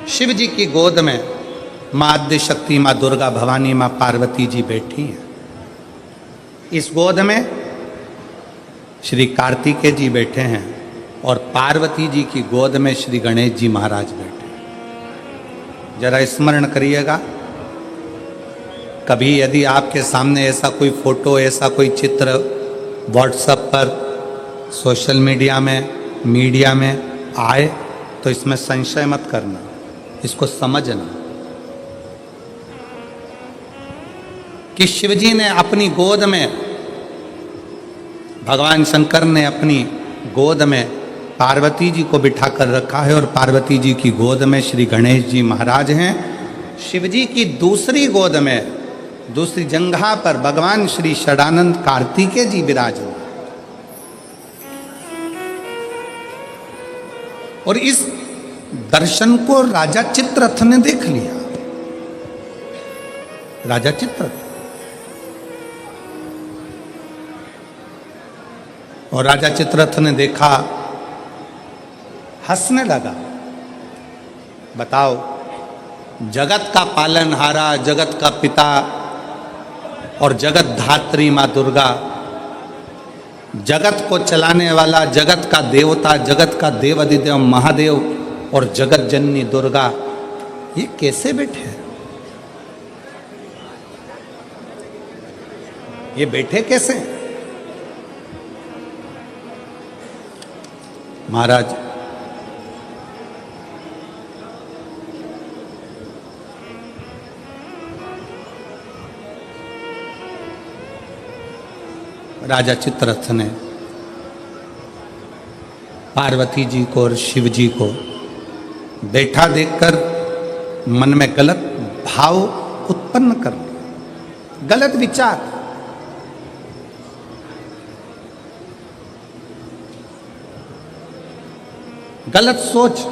शिव जी की गोद में माँ आद्य शक्ति, माँ दुर्गा, भवानी, माँ पार्वती जी बैठी हैं। इस गोद में श्री कार्तिकेय जी बैठे हैं और पार्वती जी की गोद में श्री गणेश जी महाराज बैठे हैं। जरा स्मरण करिएगा, कभी यदि आपके सामने ऐसा कोई फोटो, ऐसा कोई चित्र व्हाट्सएप पर, सोशल मीडिया में आए तो इसमें संशय मत करना, इसको समझना कि शिवजी ने अपनी गोद में, भगवान शंकर ने अपनी गोद में पार्वती जी को बिठा कर रखा है और पार्वती जी की गोद में श्री गणेश जी महाराज हैं। शिवजी की दूसरी गोद में, दूसरी जंघा पर भगवान श्री षडानंद कार्तिकेय जी विराज। और इस दर्शन को राजा चित्ररथ ने देख लिया। राजा चित्ररथ, और राजा चित्ररथ ने देखा, हंसने लगा। बताओ, जगत का पालनहारा, जगत का पिता और जगत धात्री माँ दुर्गा, जगत को चलाने वाला, जगत का देवता, जगत का देवाधिदेव महादेव और जगत जननी दुर्गा, ये कैसे बैठे? ये बैठे कैसे? महाराज, राजा चित्ररथ ने पार्वती जी को और शिव जी को बैठा देखकर मन में गलत भाव उत्पन्न कर लिया, गलत विचार। गलत सोच।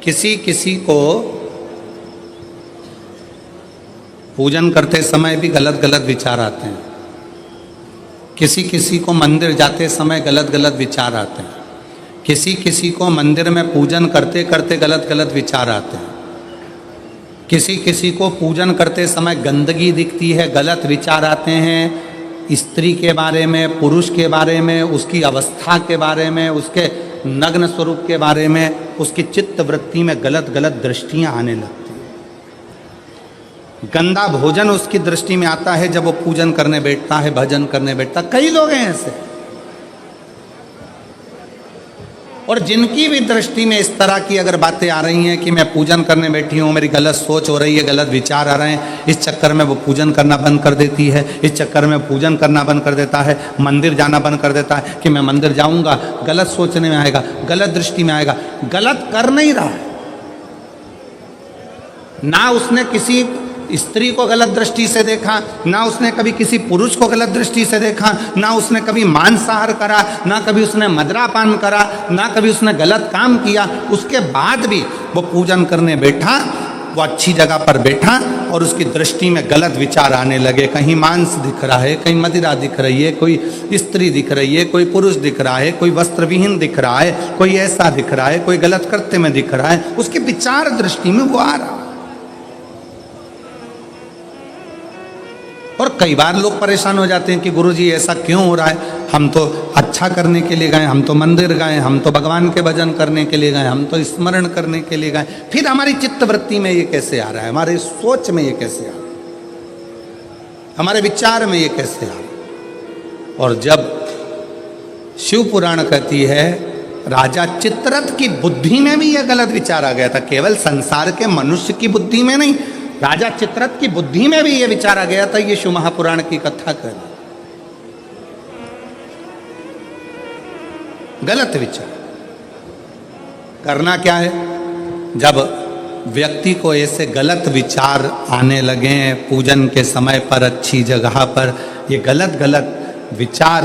किसी किसी को पूजन करते समय भी गलत गलत विचार आते हैं, किसी किसी को मंदिर जाते समय गलत गलत विचार आते हैं, किसी किसी को मंदिर में पूजन करते करते गलत गलत विचार आते हैं, किसी किसी को पूजन करते समय गंदगी दिखती है, गलत विचार आते हैं। स्त्री के बारे में, पुरुष के बारे में, उसकी अवस्था के बारे में, उसके नग्न स्वरूप के बारे में, उसकी चित्त वृत्ति में गलत गलत दृष्टियां आने लगती हैं। गंदा भोजन उसकी दृष्टि में आता है जब वो पूजन करने बैठता है, भजन करने बैठता। कई लोग हैं ऐसे, और जिनकी भी दृष्टि में इस तरह की अगर बातें आ रही हैं कि मैं पूजन करने बैठी हूँ, मेरी गलत सोच हो रही है, गलत विचार आ रहे हैं, इस चक्कर में वो पूजन करना बंद कर देती है, इस चक्कर में पूजन करना बंद कर देता है, मंदिर जाना बंद कर देता है कि मैं मंदिर जाऊँगा, गलत सोचने में आएगा, गलत दृष्टि में आएगा। गलत कर नहीं रहा है ना, उसने किसी स्त्री को गलत दृष्टि से देखा, ना उसने कभी किसी पुरुष को गलत दृष्टि से देखा, ना उसने कभी मांसाहार करा, ना कभी उसने मदिरापान करा, ना कभी उसने गलत काम किया। उसके बाद भी वो पूजन करने बैठा, वो अच्छी जगह पर बैठा और उसकी दृष्टि में गलत विचार आने लगे। कहीं मांस दिख रहा है, कहीं मदिरा दिख रही है, कोई स्त्री दिख रही है, कोई पुरुष दिख रहा है, कोई वस्त्र विहीन दिख रहा है, कोई ऐसा दिख रहा है, कोई गलत कृत्य में दिख रहा है, उसके विचार दृष्टि में वो आ रहा। और कई बार लोग परेशान हो जाते हैं कि गुरुजी ऐसा क्यों हो रहा है, हम तो अच्छा करने के लिए गए, हम तो मंदिर गए, हम तो भगवान के भजन करने के लिए गए, हम तो स्मरण करने के लिए गए, फिर हमारी चित्तवृत्ति में ये कैसे आ रहा है, हमारे सोच में ये कैसे आ रहा है, हमारे विचार में ये कैसे आ रहा है। और जब शिव पुराण कहती है राजा चित्ररथ की बुद्धि में भी यह गलत विचार आ गया था, केवल संसार के मनुष्य की बुद्धि में नहीं, राजा चित्ररथ की बुद्धि में भी यह विचार आ गया था। ये शिव महापुराण की कथा कर गलत विचार करना क्या है, जब व्यक्ति को ऐसे गलत विचार आने लगे पूजन के समय पर, अच्छी जगह पर, ये गलत गलत विचार,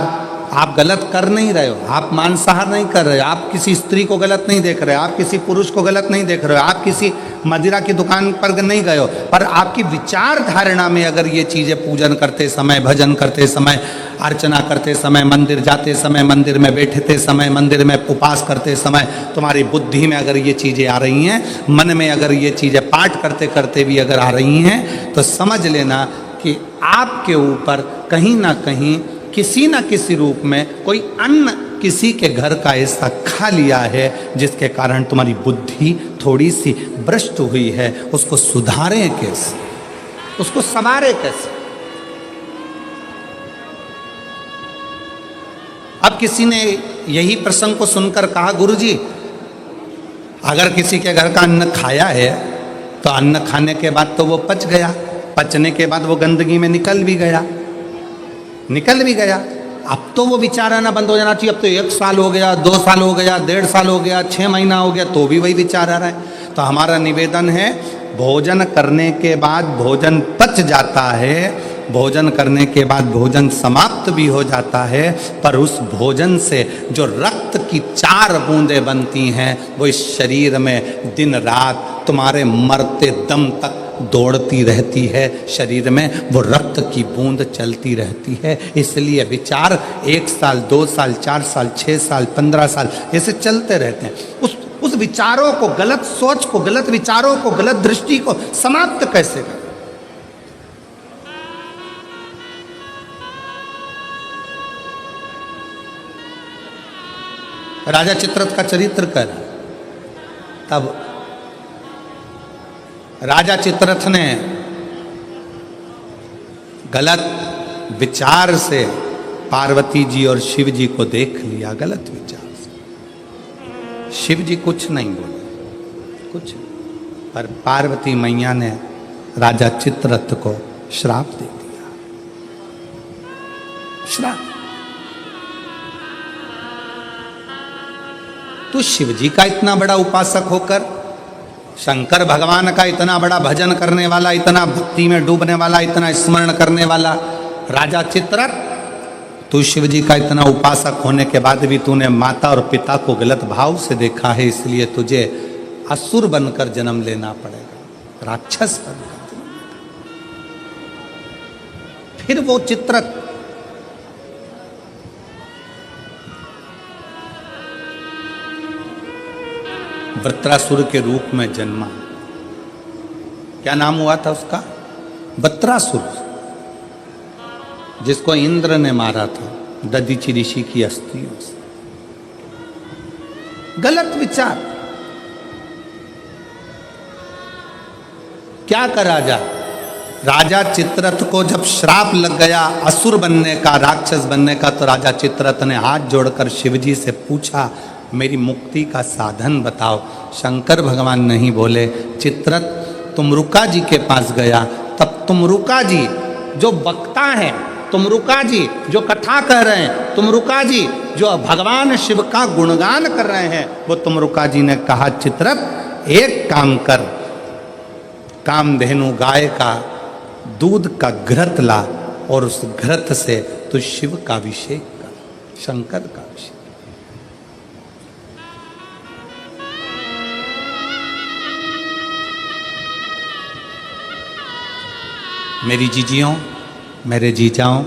आप गलत कर नहीं रहे हो, आप मांसाहार नहीं कर रहे हो, आप किसी स्त्री को गलत नहीं देख रहे हो, आप किसी पुरुष को गलत नहीं देख रहे हो, आप किसी मदिरा की दुकान पर नहीं गए हो, पर आपकी विचार धारणा में अगर ये चीज़ें पूजन करते समय, भजन करते समय अर्चना करते समय, मंदिर जाते समय, मंदिर में बैठते समय, मंदिर में उपवास करते समय तुम्हारी बुद्धि में अगर ये चीज़ें आ रही हैं, मन में अगर ये चीज़ें पाठ करते करते भी अगर आ रही हैं, तो समझ लेना कि आपके ऊपर कहीं ना कहीं किसी न किसी रूप में कोई अन्न किसी के घर का ऐसा खा लिया है जिसके कारण तुम्हारी बुद्धि थोड़ी सी भ्रष्ट हुई है। उसको सुधारें कैसे, उसको संवारें कैसे। अब किसी ने यही प्रसंग को सुनकर कहा, गुरुजी अगर किसी के घर का अन्न खाया है तो अन्न खाने के बाद तो वो पच गया, पचने के बाद वो गंदगी में निकल भी गया। अब तो वो विचार आना बंद हो जाना चाहिए। अब तो 1 साल हो गया, 2 साल हो गया, 1.5 साल हो गया, 6 महीना हो गया, तो भी वही विचार आ रहा है। तो हमारा निवेदन है, भोजन करने के बाद भोजन पच जाता है, भोजन करने के बाद भोजन समाप्त भी हो जाता है, पर उस भोजन से जो रक्त की 4 बूंदें बनती हैं वो इस शरीर में दिन रात तुम्हारे मरते दम तक दौड़ती रहती है। शरीर में वो रक्त की बूंद चलती रहती है। इसलिए विचार 1 साल, 2 साल, 4 साल, 6 साल, 15 साल ऐसे चलते रहते हैं। उस विचारों को, गलत सोच को, गलत विचारों को, गलत दृष्टि को समाप्त कैसे करें। राजा चित्ररथ का चरित्र कर, तब राजा चित्ररथ ने गलत विचार से पार्वती जी और शिव जी को देख लिया। गलत विचार से शिव जी कुछ नहीं बोले, कुछ, पर पार्वती मैया ने राजा चित्ररथ को श्राप दे दिया। श्राप। तो शिव जी का इतना बड़ा उपासक होकर, शंकर भगवान का इतना बड़ा भजन करने वाला, इतना भक्ति में डूबने वाला, इतना स्मरण करने वाला राजा चित्ररथ, तू शिव जी का इतना उपासक होने के बाद भी तूने माता और पिता को गलत भाव से देखा है, इसलिए तुझे असुर बनकर जन्म लेना पड़ेगा, राक्षस बनकर। फिर वो चित्ररथ वृत्रासुर के रूप में जन्मा। क्या नाम हुआ था उसका? वृत्रासुर, जिसको इंद्र ने मारा था दधीचि ऋषि की अस्थियों से। गलत विचार। क्या करा जा? राजा चित्ररथ को जब श्राप लग गया असुर बनने का, राक्षस बनने का, तो राजा चित्ररथ ने हाथ जोड़कर शिवजी से पूछा, मेरी मुक्ति का साधन बताओ। शंकर भगवान नहीं बोले। चित्ररथ तुमरुका जी के पास गया, तब तुमरुका जी जो वक्ता हैं, तुमरुका जी जो कथा कह रहे हैं, तुमरुका जी जो भगवान शिव का गुणगान कर रहे हैं, वो तुमरुका जी ने कहा, चित्ररथ एक काम कर, कामधेनु गाय का दूध का घृत ला और उस घृत से तू शिव का अभिषेक कर, शंकर का अभिषेक। मेरी जीजियों, मेरे जीजाओं,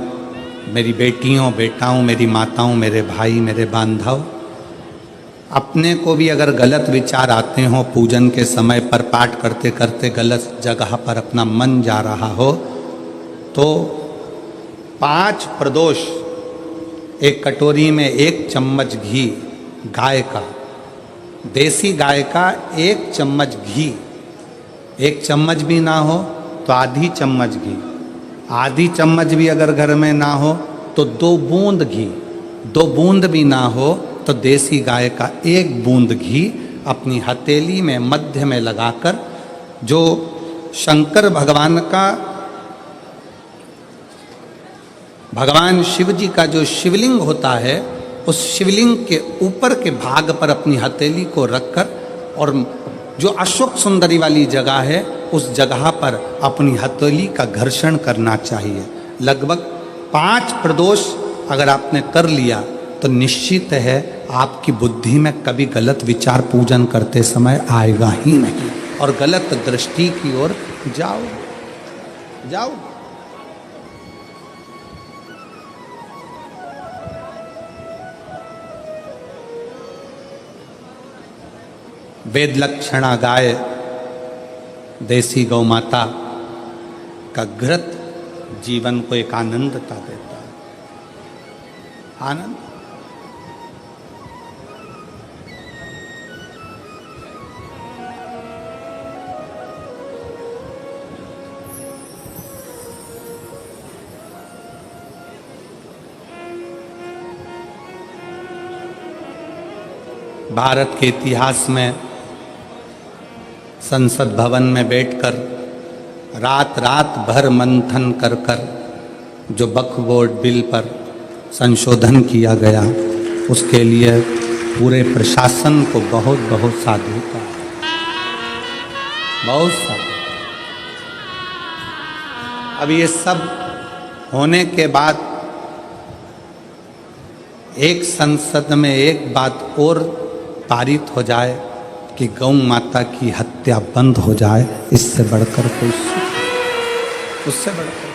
मेरी बेटियों, बेटाओं, मेरी माताओं, मेरे भाई, मेरे बांधव, अपने को भी अगर गलत विचार आते हो, पूजन के समय पर पाठ करते करते गलत जगह पर अपना मन जा रहा हो, तो 5 प्रदोष एक कटोरी में 1 चम्मच घी गाय का, देसी गाय का 1 चम्मच घी, 1 चम्मच भी ना हो तो आधी चम्मच घी, आधी चम्मच भी अगर घर में ना हो तो 2 बूंद घी, 2 बूंद भी ना हो तो देसी गाय का 1 बूंद घी अपनी हथेली में मध्य में लगाकर, जो शंकर भगवान का, भगवान शिव जी का जो शिवलिंग होता है, उस शिवलिंग के ऊपर के भाग पर अपनी हथेली को रखकर, और जो अशोक सुंदरी वाली जगह है उस जगह पर अपनी हथेली का घर्षण करना चाहिए। लगभग 5 प्रदोष अगर आपने कर लिया तो निश्चित है आपकी बुद्धि में कभी गलत विचार पूजन करते समय आएगा ही नहीं, और गलत दृष्टि की ओर जाओ। वेद लक्षणा गाय देसी गौ माता का घृत जीवन को एक आनंदता देता है। आनंद। भारत के इतिहास में संसद भवन में बैठकर रात रात भर मंथन कर कर जो वक्फ बोर्ड बिल पर संशोधन किया गया, उसके लिए पूरे प्रशासन को बहुत बहुत साधुता, बहुत साधु। अब ये सब होने के बाद एक संसद में एक बात और पारित हो जाए कि गौ माता की हत्या बंद हो जाए, इससे बढ़कर कोई सुख, उससे बढ़कर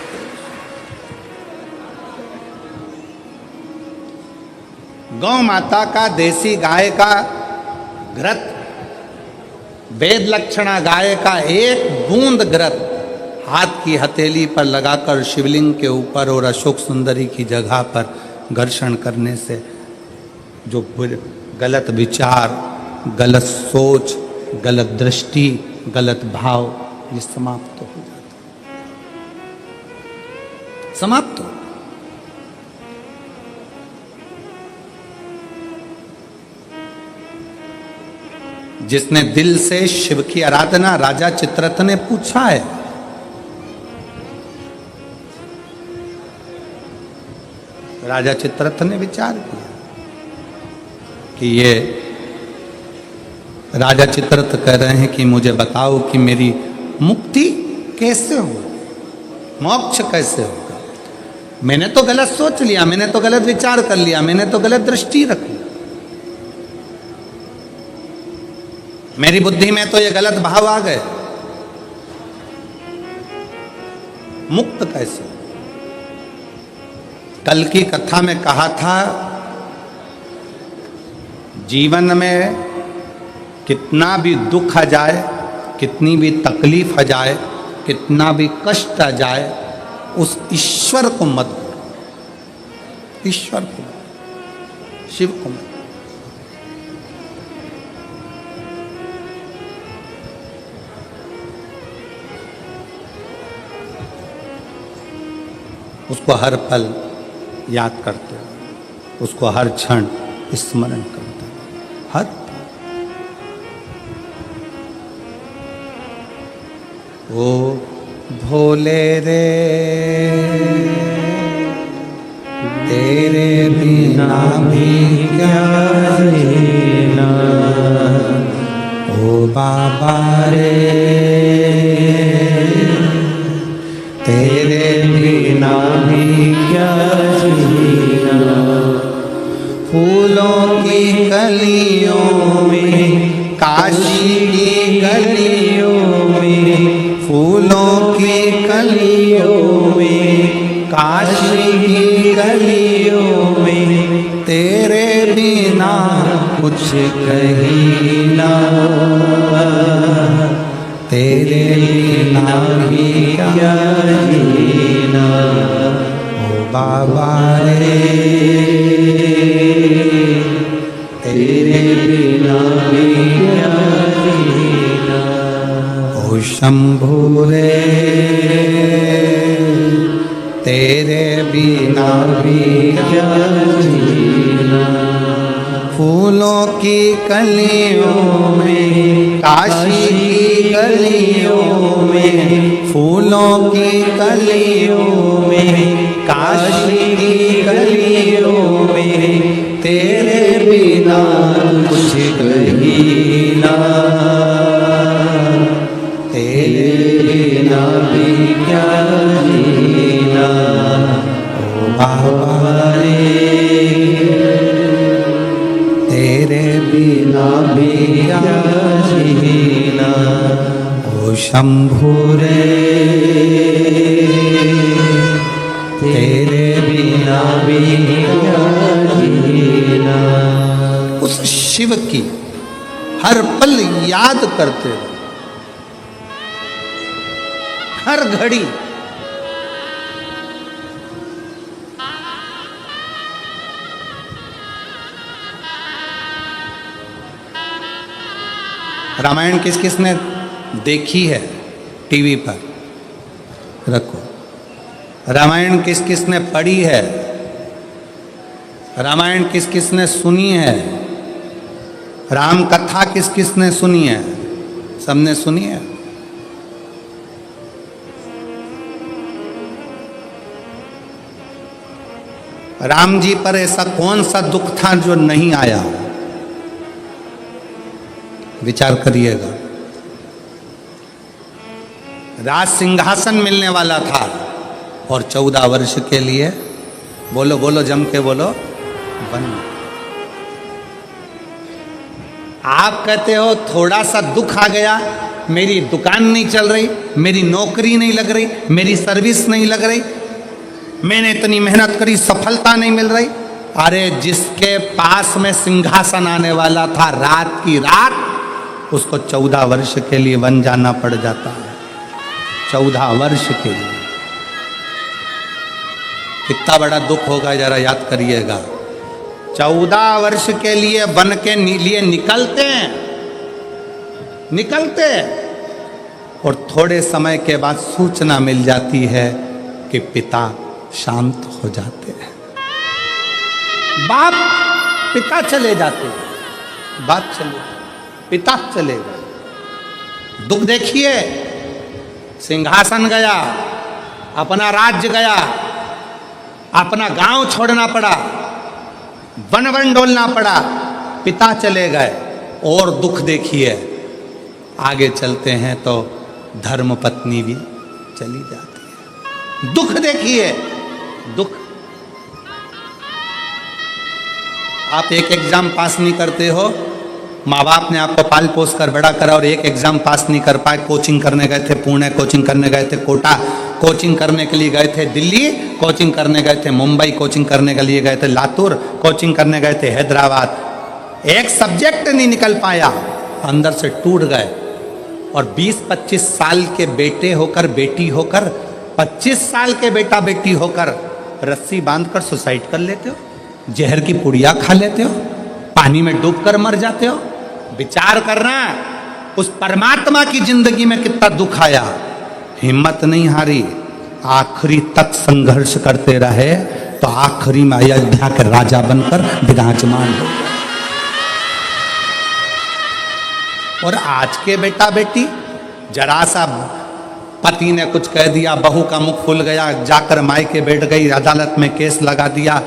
गौ माता का, देसी गाय का घृत, वेद लक्षणा गाय का एक बूंद घृत हाथ की हथेली पर लगाकर शिवलिंग के ऊपर और अशोक सुंदरी की जगह पर घर्षण करने से जो गलत विचार, गलत सोच, गलत दृष्टि, गलत भाव, ये समाप्त हो जाता, समाप्त हो। जिसने दिल से शिव की आराधना, राजा चित्ररथ ने पूछा है, राजा चित्ररथ ने विचार किया कि ये राजा चित्ररथ कह रहे हैं कि मुझे बताओ कि मेरी मुक्ति कैसे हो, मोक्ष कैसे होगा। मैंने तो गलत सोच लिया, मैंने तो गलत विचार कर लिया, मैंने तो गलत दृष्टि रख ली, मेरी बुद्धि में तो ये गलत भाव आ गए, मुक्त कैसे। कल की कथा में कहा था, जीवन में कितना भी दुख आ जाए, कितनी भी तकलीफ आ जाए, कितना भी कष्ट आ जाए, उस ईश्वर को मत भूलो, ईश्वर को, शिव को मत। उसको हर पल याद करते हो, उसको हर क्षण स्मरण करते हो, हर ओ भोले रे तेरे बिना भी क्या जीना, ओ बाबा रे तेरे बिना भी क्या जीना। फूलों की कलियों में, काशी की गलियों में, फूलों की कलियों में, काशी की गलियों में, तेरे बिना कुछ कहीं ना, तेरे बिना भी क्या जीना, ओ बाबा रे तेरे बिना भी क्या जीना, ओ शंभू रे तेरे बिना भी क्या जीना। फूलों की कलियों में, काशी की गलियों में, फूलों की कलियों में, काशी की गलियों में, तेरे बिना कुछ कहीं ना, तेरे बिना भी क्या जीना, ओ बाबा रे तेरे बिना भी क्या जीना, ओ शंभू रे तेरे बिना भी क्या जीना। उस शिव की हर पल याद करते रहो, हर घड़ी। रामायण किस किसने देखी है टीवी पर? रखो। रामायण किस किसने पढ़ी है? रामायण किस किसने सुनी है? राम कथा किस किसने सुनी है? सबने सुनी है। राम जी पर ऐसा कौन सा दुख था जो नहीं आया? विचार करिएगा। राज सिंहासन मिलने वाला था और 14 वर्ष के लिए, बोलो बोलो जम के बोलो, बन। आप कहते हो थोड़ा सा दुख आ गया, मेरी दुकान नहीं चल रही, मेरी नौकरी नहीं लग रही, मेरी सर्विस नहीं लग रही, मैंने इतनी मेहनत करी, सफलता नहीं मिल रही। अरे जिसके पास में सिंहासन आने वाला था, रात की रात उसको 14 वर्ष के लिए वन जाना पड़ जाता है। 14 वर्ष के लिए कितना बड़ा दुख होगा, जरा याद करिएगा। 14 वर्ष के लिए वन के लिए निकलते और थोड़े समय के बाद सूचना मिल जाती है कि पिता शांत हो जाते हैं। बाप पिता चले जाते हैं, बाप चले, पिता चले गए। दुख देखिए, सिंहासन गया, अपना राज्य गया, अपना गांव छोड़ना पड़ा, वन वन डोलना पड़ा, पिता चले गए। और दुख देखिए, आगे चलते हैं तो धर्म पत्नी भी चली जाती है। दुख देखिए, दुख। आप एक एग्जाम पास नहीं करते हो, माँ बाप ने आपको पाल पोस कर बड़ा करा और एक एग्जाम पास नहीं कर पाए, कोचिंग करने गए थे पुणे, कोचिंग करने गए थे कोटा, कोचिंग करने के लिए गए थे दिल्ली, कोचिंग करने गए थे मुंबई, कोचिंग करने के लिए गए थे लातूर, कोचिंग करने गए थे हैदराबाद। एक सब्जेक्ट नहीं निकल पाया, अंदर से टूट गए। और 20-25 साल के बेटे होकर, बेटी होकर, 25 साल के बेटा बेटी होकर रस्सी बांधकर सुसाइड कर लेते हो, जहर की पुड़िया खा लेते हो, पानी में डूबकर मर जाते हो। विचार करना, उस परमात्मा की जिंदगी में कितना दुख आया, हिम्मत नहीं हारी, आखिरी तक संघर्ष करते रहे तो आखिरी में अयोध्या के राजा बनकर विराजमान हो गए। और आज के बेटा बेटी, जरा सा पति ने कुछ कह दिया, बहू का मुख खुल गया, जाकर मायके बैठ गई, अदालत में केस लगा दिया।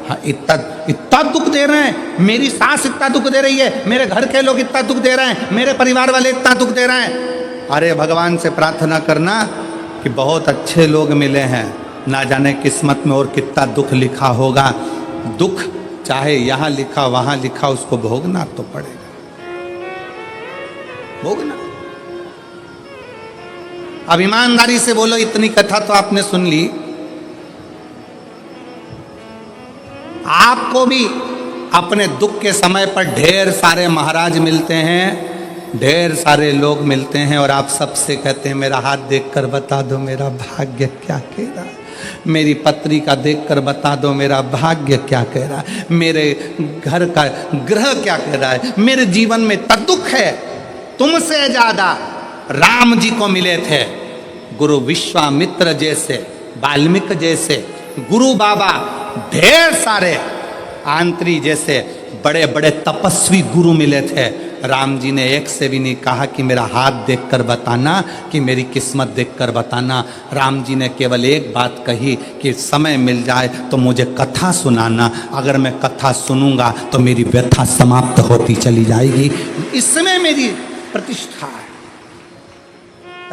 हाँ, इतना दुख दे रहे हैं, मेरी सास इतना दुख दे रही है, मेरे घर के लोग इतना दुख दे रहे हैं, मेरे परिवार वाले इतना दुख दे रहे हैं। अरे भगवान से प्रार्थना करना कि बहुत अच्छे लोग मिले हैं, ना जाने किस्मत में और कितना दुख लिखा होगा। दुख चाहे यहाँ लिखा वहाँ लिखा, उसको भोगना तो पड़ेगा, भोगना। अब ईमानदारी से बोलो, इतनी कथा तो आपने सुन ली, आपको भी अपने दुख के समय पर ढेर सारे महाराज मिलते हैं, ढेर सारे लोग मिलते हैं और आप सबसे कहते हैं मेरा हाथ देखकर बता दो मेरा भाग्य क्या कह रहा है, मेरी पत्री का देखकर बता दो मेरा भाग्य क्या कह रहा है, मेरे घर का ग्रह क्या कह रहा है, मेरे जीवन में इतना दुख है। तुमसे ज्यादा राम जी को मिले थे गुरु विश्वामित्र जैसे, वाल्मीकि जैसे, गुरु बाबा, ढेर सारे आंत्री जैसे बड़े बड़े तपस्वी गुरु मिले थे। राम जी ने एक से भी नहीं कहा कि मेरा हाथ देखकर बताना, कि मेरी किस्मत देखकर बताना। राम जी ने केवल एक बात कही कि समय मिल जाए तो मुझे कथा सुनाना, अगर मैं कथा सुनूंगा तो मेरी व्यथा समाप्त होती चली जाएगी, इसमें मेरी प्रतिष्ठा है।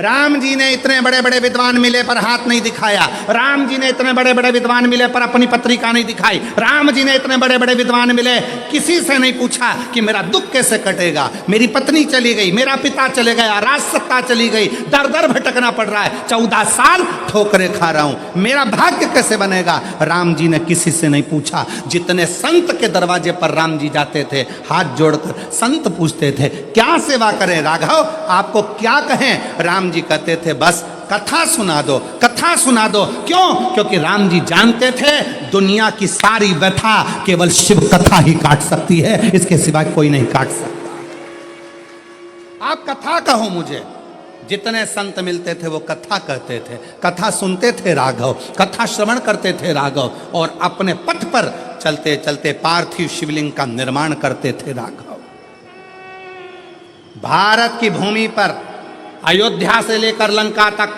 राम जी ने इतने बड़े बड़े विद्वान मिले पर हाथ नहीं दिखाया, राम जी ने इतने बड़े बड़े विद्वान मिले पर अपनी पत्रिका नहीं दिखाई, राम जी ने इतने बड़े बड़े विद्वान मिले, किसी से नहीं पूछा कि मेरा दुख कैसे कटेगा, मेरी पत्नी चली गई, मेरा पिता चले गया, राज सत्ता चली गई, दर दर भटकना पड़ रहा है, 14 साल ठोकरें खा रहा हूं, मेरा भाग्य कैसे बनेगा। राम जी ने किसी से नहीं पूछा। जितने संत के दरवाजे पर राम जी जाते थे, हाथ जोड़कर संत पूछते थे क्या सेवा करें राघव, आपको क्या कहें। राम जी कहते थे बस कथा सुना दो, कथा सुना दो। क्यों? क्योंकि राम जी जानते थे दुनिया की सारी व्यथा केवल शिव कथा ही काट सकती है, इसके सिवा कोई नहीं काट सकता। आप कथा कहो मुझे। जितने संत मिलते थे वो कथा कहते थे, कथा सुनते थे राघव, कथा श्रवण करते थे राघव, और अपने पथ पर चलते चलते पार्थिव शिवलिंग का निर्माण करते थे राघव। भारत की भूमि पर अयोध्या से लेकर लंका तक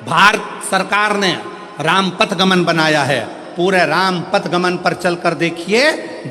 भारत सरकार ने राम पथ गमन बनाया है। पूरे राम पथ गमन पर चलकर देखिए,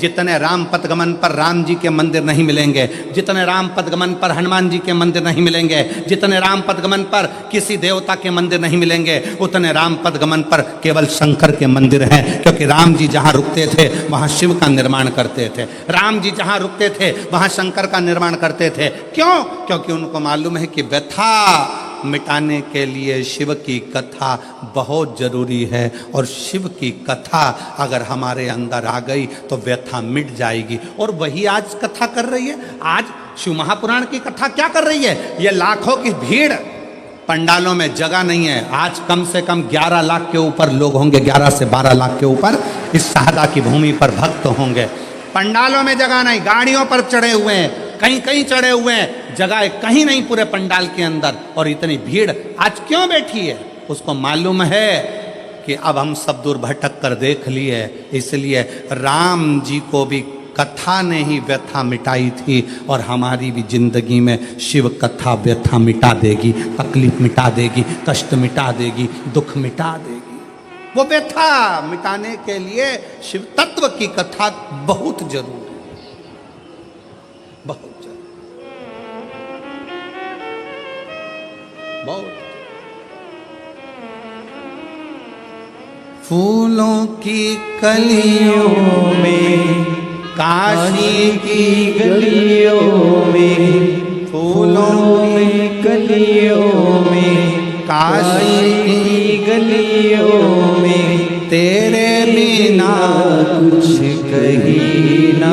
जितने राम पथ गमन पर राम जी के मंदिर नहीं मिलेंगे, जितने राम पथ गमन पर हनुमान जी के मंदिर नहीं मिलेंगे, जितने राम पथ गमन पर किसी देवता के मंदिर नहीं मिलेंगे, उतने राम पथ गमन पर केवल शंकर के मंदिर हैं। क्योंकि राम जी जहाँ रुकते थे वहाँ शिव का निर्माण करते थे, राम जी जहाँ रुकते थे वहाँ शंकर का निर्माण करते थे। क्यों? क्योंकि उनको मालूम है कि व्यथा मिटाने के लिए शिव की कथा बहुत जरूरी है, और शिव की कथा अगर हमारे अंदर आ गई तो व्यथा मिट जाएगी। और वही आज कथा कर रही है। आज शिव महापुराण की कथा क्या कर रही है? ये लाखों की भीड़, पंडालों में जगह नहीं है। आज कम से कम 11 लाख के ऊपर लोग होंगे, 11 से 12 लाख के ऊपर इस शाहदा की भूमि पर भक्त होंगे। पंडालों में जगह नहीं, गाड़ियों पर चढ़े हुए हैं, कहीं कहीं चढ़े हुए हैं, जगह कहीं नहीं पूरे पंडाल के अंदर। और इतनी भीड़ आज क्यों बैठी है? उसको मालूम है कि अब हम सब दूर भटक कर देख लिए, इसलिए राम जी को भी कथा ने ही व्यथा मिटाई थी, और हमारी भी जिंदगी में शिव कथा व्यथा मिटा देगी, तकलीफ मिटा देगी, कष्ट मिटा देगी, दुख मिटा देगी। वो व्यथा मिटाने के लिए शिव तत्व की कथा बहुत जरूरी, बहुत बहुत। फूलों की कलियों में, काशी की गलियों में, फूलों की कलियों में, काशी की गलियों में, तेरे बिना कुछ कहीं ना,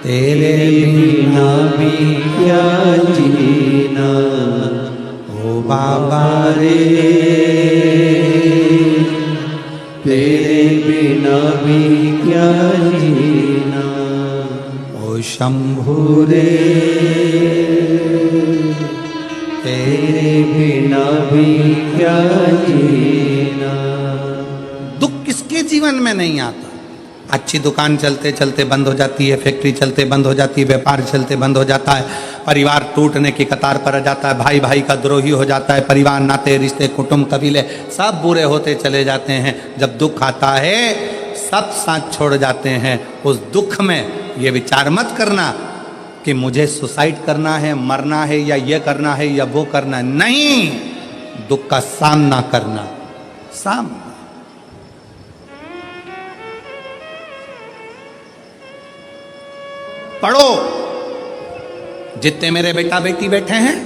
तेरे बिना भी क्या जीना, ओ बाबा रे, तेरे बिना भी क्या जीना, ओ शंभू रे, तेरे बिना भी क्या जीना। दुख किसके जीवन में नहीं आता? अच्छी दुकान चलते चलते बंद हो जाती है, फैक्ट्री चलते बंद हो जाती है, व्यापार चलते बंद हो जाता है, परिवार टूटने की कतार पर आ जाता है, भाई भाई का द्रोही हो जाता है, परिवार नाते रिश्ते कुटुंब कबीले सब बुरे होते चले जाते हैं। जब दुख आता है सब साथ छोड़ जाते हैं। उस दुख में ये विचार मत करना कि मुझे सुसाइड करना है, मरना है, या ये करना है या वो करना है। नहीं, दुख का सामना करना, सामना। पढ़ो। जितने मेरे बेटा बेटी बैठे हैं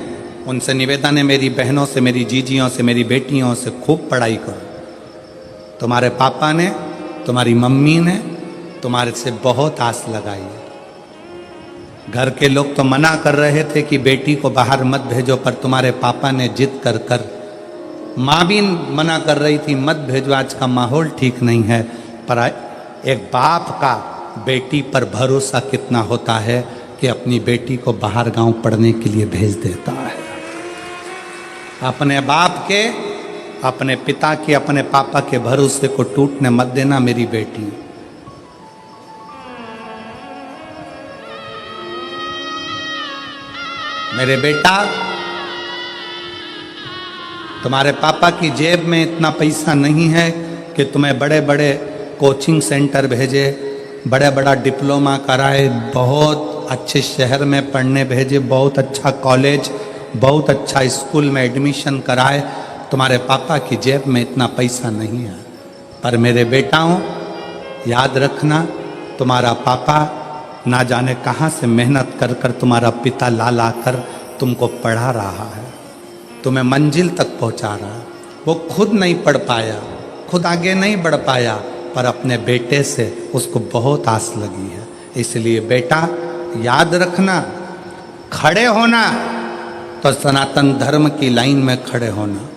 उनसे निवेदन है, मेरी बहनों से, मेरी जीजियों से, मेरी बेटियों से खूब पढ़ाई करो। तुम्हारे पापा ने, तुम्हारी मम्मी ने तुम्हारे से बहुत आस लगाई है। घर के लोग तो मना कर रहे थे कि बेटी को बाहर मत भेजो, पर तुम्हारे पापा ने जिद कर कर, माँ भी मना कर रही थी मत भेजो, आज का माहौल ठीक नहीं है। पर एक बाप का बेटी पर भरोसा कितना होता है कि अपनी बेटी को बाहर गांव पढ़ने के लिए भेज देता है। अपने बाप के, अपने पिता के, अपने पापा के भरोसे को टूटने मत देना मेरी बेटी। मेरे बेटा, तुम्हारे पापा की जेब में इतना पैसा नहीं है कि तुम्हें बड़े बड़े कोचिंग सेंटर भेजे, बड़ा बड़ा डिप्लोमा कराए, बहुत अच्छे शहर में पढ़ने भेजे, बहुत अच्छा कॉलेज, बहुत अच्छा स्कूल में एडमिशन कराए, तुम्हारे पापा की जेब में इतना पैसा नहीं है, पर मेरे बेटाओं याद रखना, तुम्हारा पापा ना जाने कहाँ से मेहनत कर कर तुम्हारा पिता ला ला कर तुमको पढ़ा रहा है, तुम्हें मंजिल तक पहुँचा रहा है। वो खुद नहीं पढ़ पाया, खुद आगे नहीं बढ़ पाया, पर अपने बेटे से उसको बहुत आस लगी है। इसलिए बेटा याद रखना, खड़े होना तो सनातन धर्म की लाइन में खड़े होना,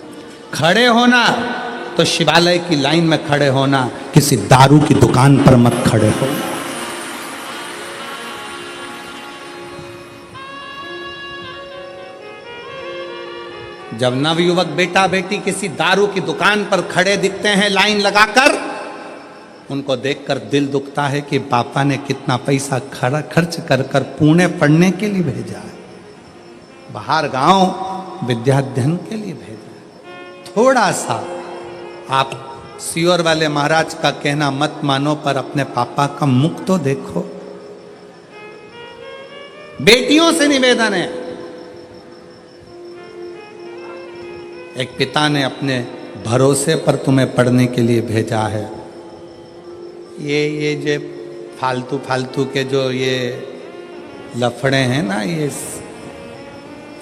खड़े होना तो शिवालय की लाइन में खड़े होना, किसी दारू की दुकान पर मत खड़े हो। जब नवयुवक बेटा बेटी किसी दारू की दुकान पर खड़े दिखते हैं लाइन लगाकर, उनको देखकर दिल दुखता है कि पापा ने कितना पैसा खर्च कर कर पुणे पढ़ने के लिए भेजा है, बाहर गांव विद्या अध्ययन के लिए भेजा है। थोड़ा सा आप सियोर वाले महाराज का कहना मत मानो, पर अपने पापा का मुख तो देखो। बेटियों से निवेदन है, एक पिता ने अपने भरोसे पर तुम्हें पढ़ने के लिए भेजा है। ये जो फालतू के जो ये लफड़े हैं ना,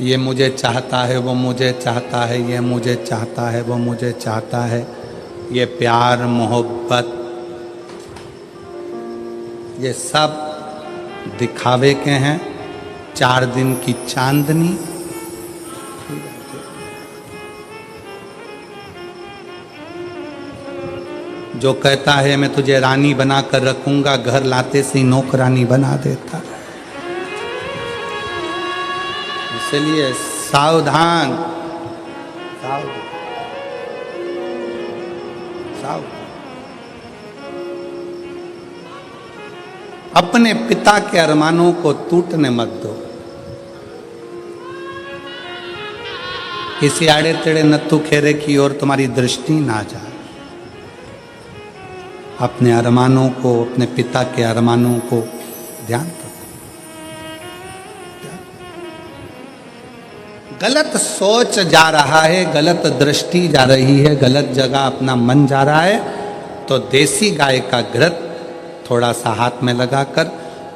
ये मुझे चाहता है, वो मुझे चाहता है, ये मुझे चाहता है, वो मुझे चाहता है, ये प्यार मोहब्बत, ये सब दिखावे के हैं, 4 दिन की चांदनी। जो कहता है मैं तुझे रानी बना कर रखूंगा, घर लाते से ही नौकरानी बना देता। इसलिए सावधान, सावधान, सावधान। अपने पिता के अरमानों को टूटने मत दो। किसी आड़े टेढ़े नत्थु खेरे की ओर तुम्हारी दृष्टि ना जाए। अपने अरमानों को, अपने पिता के अरमानों को ध्यान रखो। गलत सोच जा रहा है, गलत दृष्टि जा रही है, गलत जगह अपना मन जा रहा है, तो देसी गाय का घृत थोड़ा सा हाथ में लगाकर,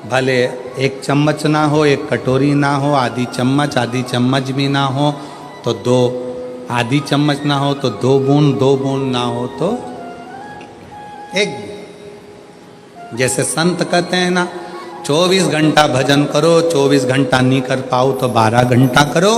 भले 1 चम्मच ना हो, 1 कटोरी ना हो, आधी चम्मच भी ना हो तो 2, आधी चम्मच ना हो तो 2 बूंद ना हो तो 1। जैसे संत कहते हैं ना, 24 घंटा भजन करो, 24 घंटा नहीं कर पाओ तो 12 घंटा करो,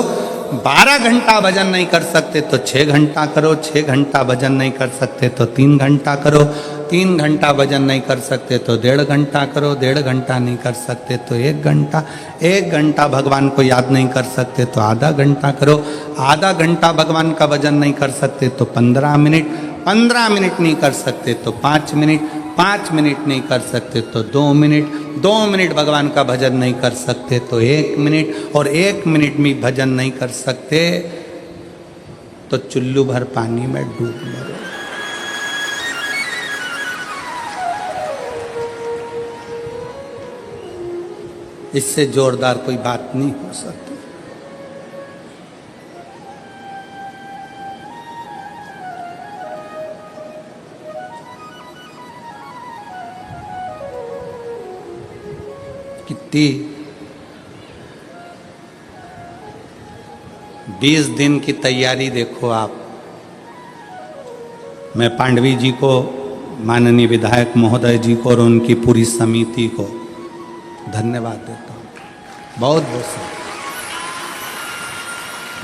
12 घंटा भजन नहीं कर सकते तो 6 घंटा करो, 6 घंटा भजन नहीं कर सकते तो 3 घंटा करो, 3 घंटा भजन नहीं कर सकते तो 1.5 घंटा करो, 1.5 घंटा नहीं कर सकते तो 1 घंटा, 1 घंटा भगवान को याद नहीं कर सकते तो आधा घंटा करो, आधा घंटा भगवान का भजन नहीं कर सकते तो 15 मिनट, 15 मिनट नहीं कर सकते तो 5 मिनट, 5 मिनट नहीं कर सकते तो 2 मिनट, 2 मिनट भगवान का भजन नहीं कर सकते तो 1 मिनट, और 1 मिनट में भजन नहीं कर सकते तो चुल्लू भर पानी में डूब मरो। इससे जोरदार कोई बात नहीं हो सकती। कितनी 20 दिन की तैयारी देखो आप। मैं पांडवी जी को, माननीय विधायक महोदय जी को और उनकी पूरी समिति को धन्यवाद देता हूँ, बहुत बहुत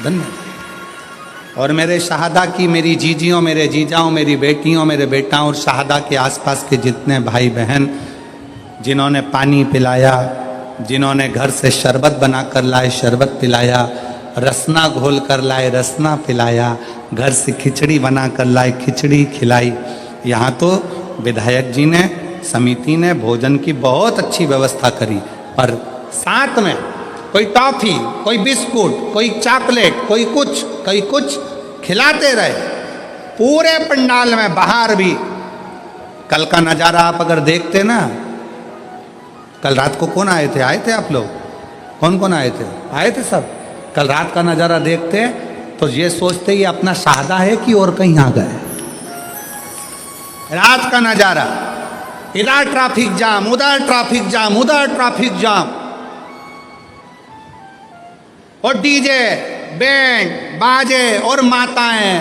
धन्यवाद। और मेरे शहादा की मेरी जीजियों, मेरे जीजाओं, मेरी बेटियों, मेरे बेटाओं और शहादा के आसपास के जितने भाई बहन जिन्होंने पानी पिलाया, जिन्होंने घर से शरबत बना कर लाए शरबत पिलाया, रसना घोल कर लाए रसना पिलाया, घर से खिचड़ी बना कर लाए खिचड़ी खिलाई। यहाँ तो विधायक जी ने, समिति ने भोजन की बहुत अच्छी व्यवस्था करी, पर साथ में कोई टॉफी, कोई बिस्कुट, कोई चॉकलेट, कोई कुछ खिलाते रहे पूरे पंडाल में। बाहर भी कल का नज़ारा आप अगर देखते ना, कल रात को कौन आए थे? आए थे आप लोग? कौन कौन आए थे? आए थे सब। कल रात का नज़ारा देखते तो ये सोचते ये अपना शाहदा है कि और कहीं आ गए। रात का नज़ारा, इधर ट्रैफिक जाम, उधर ट्रैफिक जाम, उधर ट्रैफिक जाम, और डीजे बैंड बाजे और माताएं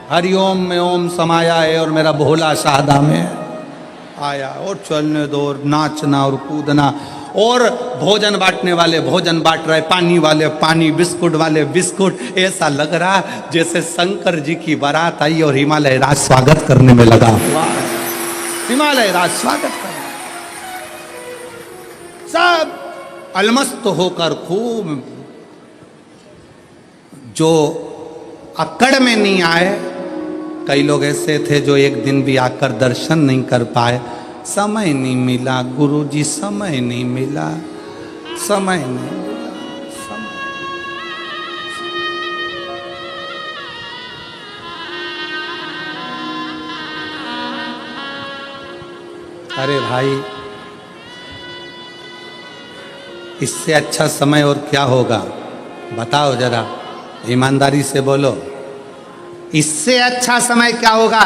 हरिओम में ओम समाया है और मेरा भोला शाहदा में आया, और चलने दो, और नाचना और कूदना, और भोजन बांटने वाले भोजन बांट रहे, पानी वाले पानी, बिस्कुट वाले बिस्कुट। ऐसा लग रहा जैसे शंकर जी की बारात आई और हिमालय राज स्वागत करने में लगा हुआ। हिमालय राज स्वागत करने, सब अलमस्त होकर खूब, जो अक्कड़ में नहीं आए, कई लोग ऐसे थे जो एक दिन भी आकर दर्शन नहीं कर पाए। समय नहीं मिला गुरुजी, समय नहीं मिला, समय नहीं मिला, समय। अरे भाई, इससे अच्छा समय और क्या होगा? बताओ जरा, ईमानदारी से बोलो, इससे अच्छा समय क्या होगा?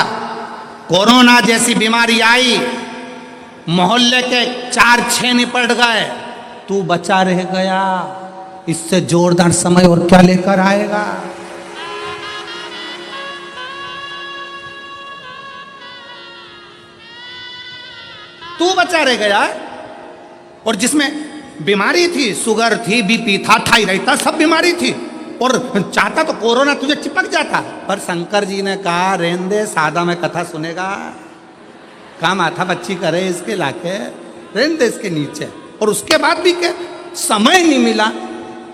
कोरोना जैसी बीमारी आई, मोहल्ले के 4-6 निपट गए, तू बचा रह गया। इससे जोरदार समय और क्या लेकर आएगा? तू बचा रह गया, और जिसमें बीमारी थी, शुगर थी, बीपी था, थायराइड था, सब बीमारी थी, और चाहता तो कोरोना तुझे चिपक जाता। पर शंकर जी ने कहा रहने दे, सादा में कथा सुनेगा, काम आता बच्ची करे इसके लाके, रहने दे इसके नीचे। और उसके बाद भी क्या समय नहीं मिला,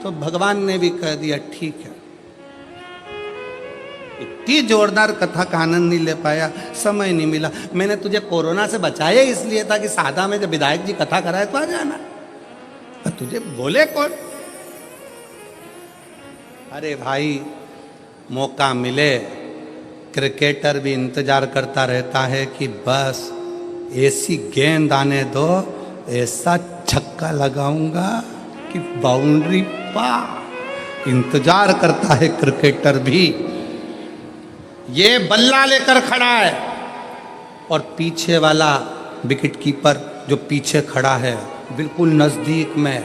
तो भगवान ने भी कह दिया ठीक है। इतनी जोरदार कथा का आनंद नहीं ले पाया, समय नहीं मिला। मैंने तुझे कोरोना से बचाया इसलिए था कि सादा में जब विधायक जी कथा कराए तो आ जाना, तुझे बोले कौन? अरे भाई, मौका मिले, क्रिकेटर भी इंतजार करता रहता है कि बस ऐसी गेंद आने दो, ऐसा छक्का लगाऊंगा कि बाउंड्री पार। इंतजार करता है क्रिकेटर भी। ये बल्ला लेकर खड़ा है, और पीछे वाला विकेट कीपर जो पीछे खड़ा है, बिल्कुल नज़दीक में,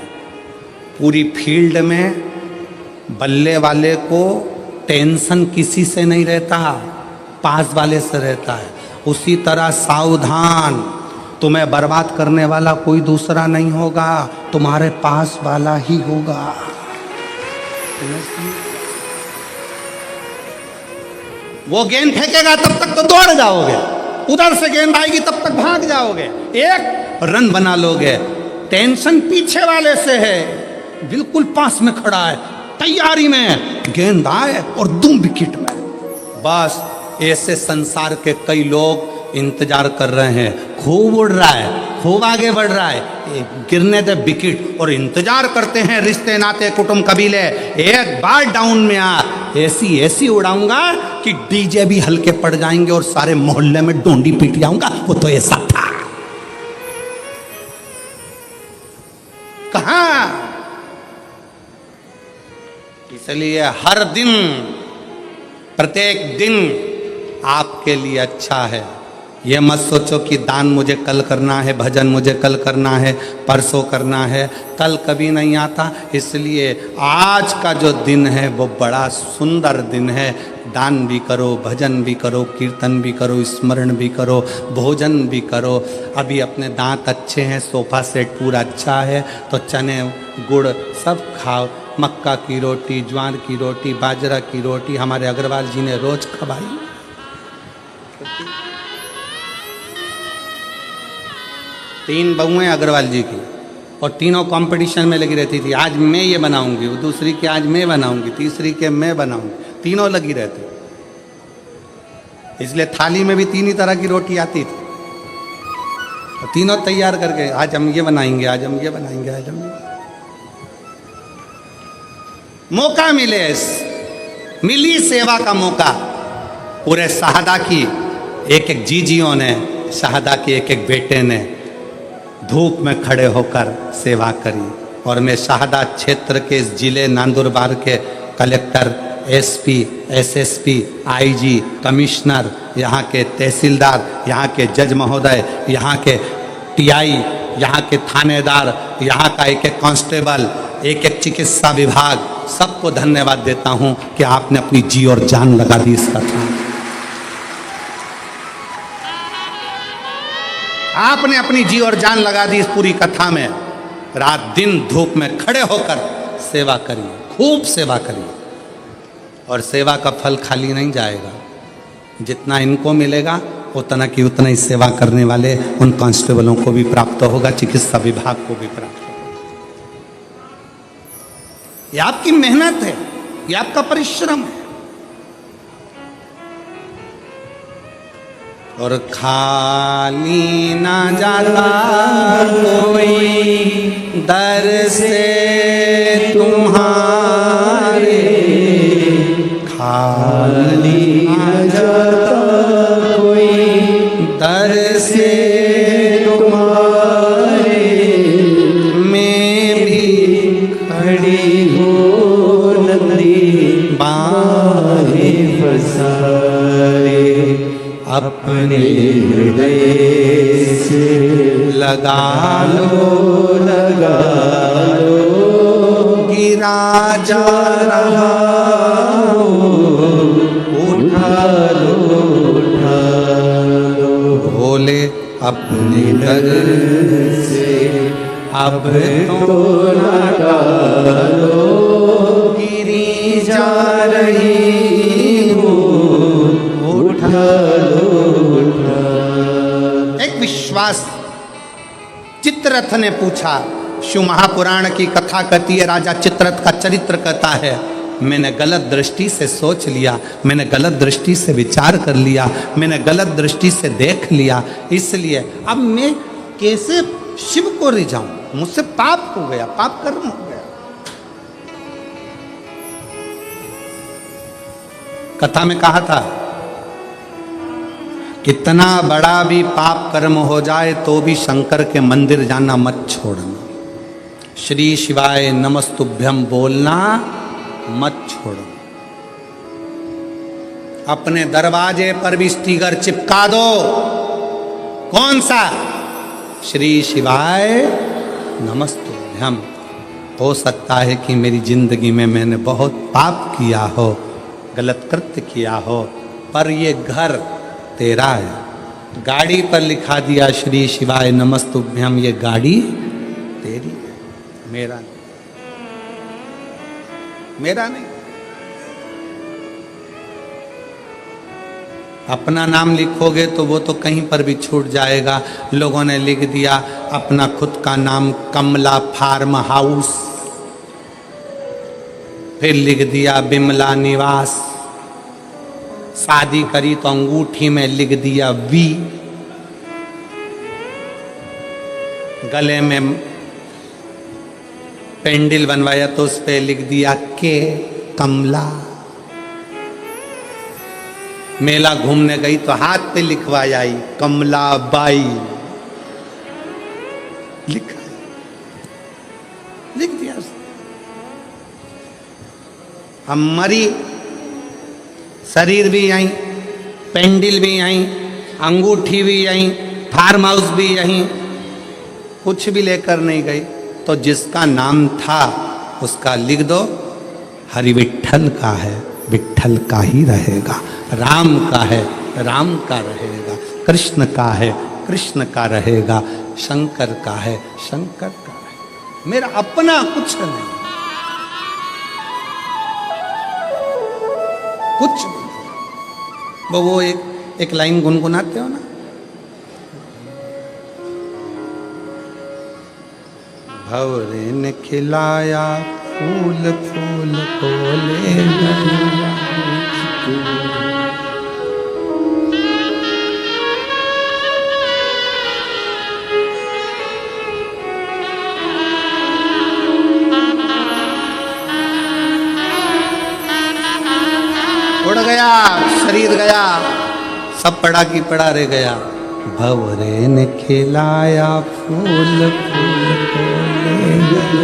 पूरी फील्ड में बल्ले वाले को टेंशन किसी से नहीं रहता, पास वाले से रहता है। उसी तरह सावधान, तुम्हें बर्बाद करने वाला कोई दूसरा नहीं होगा, तुम्हारे पास वाला ही होगा। वो गेंद फेंकेगा तब तक तो दौड़ जाओगे, उधर से गेंद आएगी तब तक भाग जाओगे, एक रन बना लोगे। टेंशन पीछे वाले से है, बिल्कुल पास में खड़ा है, तैयारी में, गेंद आए और दुम विकेट में। बस ऐसे संसार के कई लोग इंतजार कर रहे हैं। खूब उड़ रहा है, खूब आगे बढ़ रहा है, गिरने दे विकेट, और इंतजार करते हैं रिश्ते नाते कुटुंब कबीले, एक बार डाउन में आ, ऐसी ऐसी उड़ाऊंगा कि डीजे भी हल्के पड़ जाएंगे और सारे मोहल्ले में डोंडी पीट जाऊंगा। वो तो ऐसा था। कहां? इसलिए हर दिन, प्रत्येक दिन आपके लिए अच्छा है। ये मत सोचो कि दान मुझे कल करना है, भजन मुझे कल करना है, परसों करना है, कल कभी नहीं आता। इसलिए आज का जो दिन है वो बड़ा सुंदर दिन है। दान भी करो, भजन भी करो, कीर्तन भी करो, स्मरण भी करो, भोजन भी करो। अभी अपने दांत अच्छे हैं, सोफा सेट पूरा अच्छा है, तो चने गुड़ सब खाओ। मक्का की रोटी, ज्वार की रोटी, बाजरा की रोटी हमारे अग्रवाल जी ने रोज खवाई। तीन बहुएं अग्रवाल जी की, और तीनों कंपटीशन में लगी रहती थी। आज मैं ये बनाऊंगी, वो दूसरी के आज मैं बनाऊंगी, तीसरी के मैं बनाऊंगी, तीनों लगी रहती। इसलिए थाली में भी तीन ही तरह की रोटी आती थी, और तीनों तैयार करके आज हम ये बनाएंगे, आज हम ये बनाएंगे, आज हम ये। मौका मिली सेवा का मौका। पूरे शाहदा की एक एक जीजियों ने, शाहदा के एक एक बेटे ने धूप में खड़े होकर सेवा करी। और मैं शाहदा क्षेत्र के इस जिले नंदुरबार के collector, SP, SSP, IG, commissioner, यहाँ के तहसीलदार, यहाँ के जज महोदय, यहाँ के टीआई, यहाँ के थानेदार, यहाँ का एक एक कांस्टेबल, एक एक चिकित्सा विभाग, सबको धन्यवाद देता हूँ कि आपने अपनी जी और जान लगा दी इस कथा में। आपने अपनी जी और जान लगा दी इस पूरी कथा में। रात दिन धूप में खड़े होकर सेवा करिए, खूब सेवा करिए, और सेवा का फल खाली नहीं जाएगा। जितना इनको मिलेगा उतना की उतना ही सेवा करने वाले उन कांस्टेबलों को भी प्राप्त होगा, चिकित्सा विभाग को भी प्राप्त होगा। ये आपकी मेहनत है, ये आपका परिश्रम है। और खाली ना जाता कोई दर से तुम्हारे, खाली ना जाता कोई दर से तुम्हारे, मैं भी खड़ी हो नदी बाहे फसारे, अपने हृदय से लगा लो, गिरा जा रहा हो, उठा लो, भोले अपने दर से अब तो लगा लो, गिरी जा रही हो, उठा लो। एक विश्वास चित्ररथ ने पूछा, शिव महापुराण की कथा कहती है, राजा चित्ररथ का चरित्र कहता है, मैंने गलत दृष्टि से सोच लिया, मैंने गलत दृष्टि से विचार कर लिया, मैंने गलत दृष्टि से देख लिया, इसलिए अब मैं कैसे शिव को रिझाऊं, मुझसे पाप हो गया, पाप कर्म हो गया। कथा में कहा था, कितना बड़ा भी पाप कर्म हो जाए तो भी शंकर के मंदिर जाना मत छोड़ना, श्री शिवाय नमस्तुभ्यम बोलना मत छोड़ो। अपने दरवाजे पर भी स्टिकर चिपका दो। कौन सा? श्री शिवाय नमस्तुभ्यम। हो सकता है कि मेरी जिंदगी में मैंने बहुत पाप किया हो, गलत कृत्य किया हो, पर ये घर तेरा है। गाड़ी पर लिखा दिया श्री शिवाय नमस्तुभ्यम, ये गाड़ी तेरी है, मेरा नहीं, मेरा नहीं। अपना नाम लिखोगे तो वो तो कहीं पर भी छूट जाएगा। लोगों ने लिख दिया अपना खुद का नाम कमला फार्म हाउस, फिर लिख दिया बिमला निवास, शादी करी तो अंगूठी में लिख दिया वी, गले में पेंडिल बनवाया तो उस पे लिख दिया के कमला। मेला घूमने गई तो हाथ पे लिखवाया आई कमला बाई, लिखा लिख दिया। हम मरी, शरीर भी यहीं, पेंडिल भी यहीं, अंगूठी भी यहीं, फार्म हाउस भी यहीं, कुछ भी लेकर नहीं गई। तो जिसका नाम था उसका लिख दो, हरि विट्ठल का है, विट्ठल का ही रहेगा। राम का है, राम का रहेगा। कृष्ण का है, कृष्ण का रहेगा। शंकर का है, शंकर का है। मेरा अपना कुछ नहीं, कुछ नहीं। वो एक लाइन गुनगुनाते हो ना, भंवरे ने खिलाया फूल फूल को ले गया, उड़ गया, शरीर गया, सब पड़ा की पड़ा रह गया। भंवरे ने खिलाया फूल फूल को ले गया।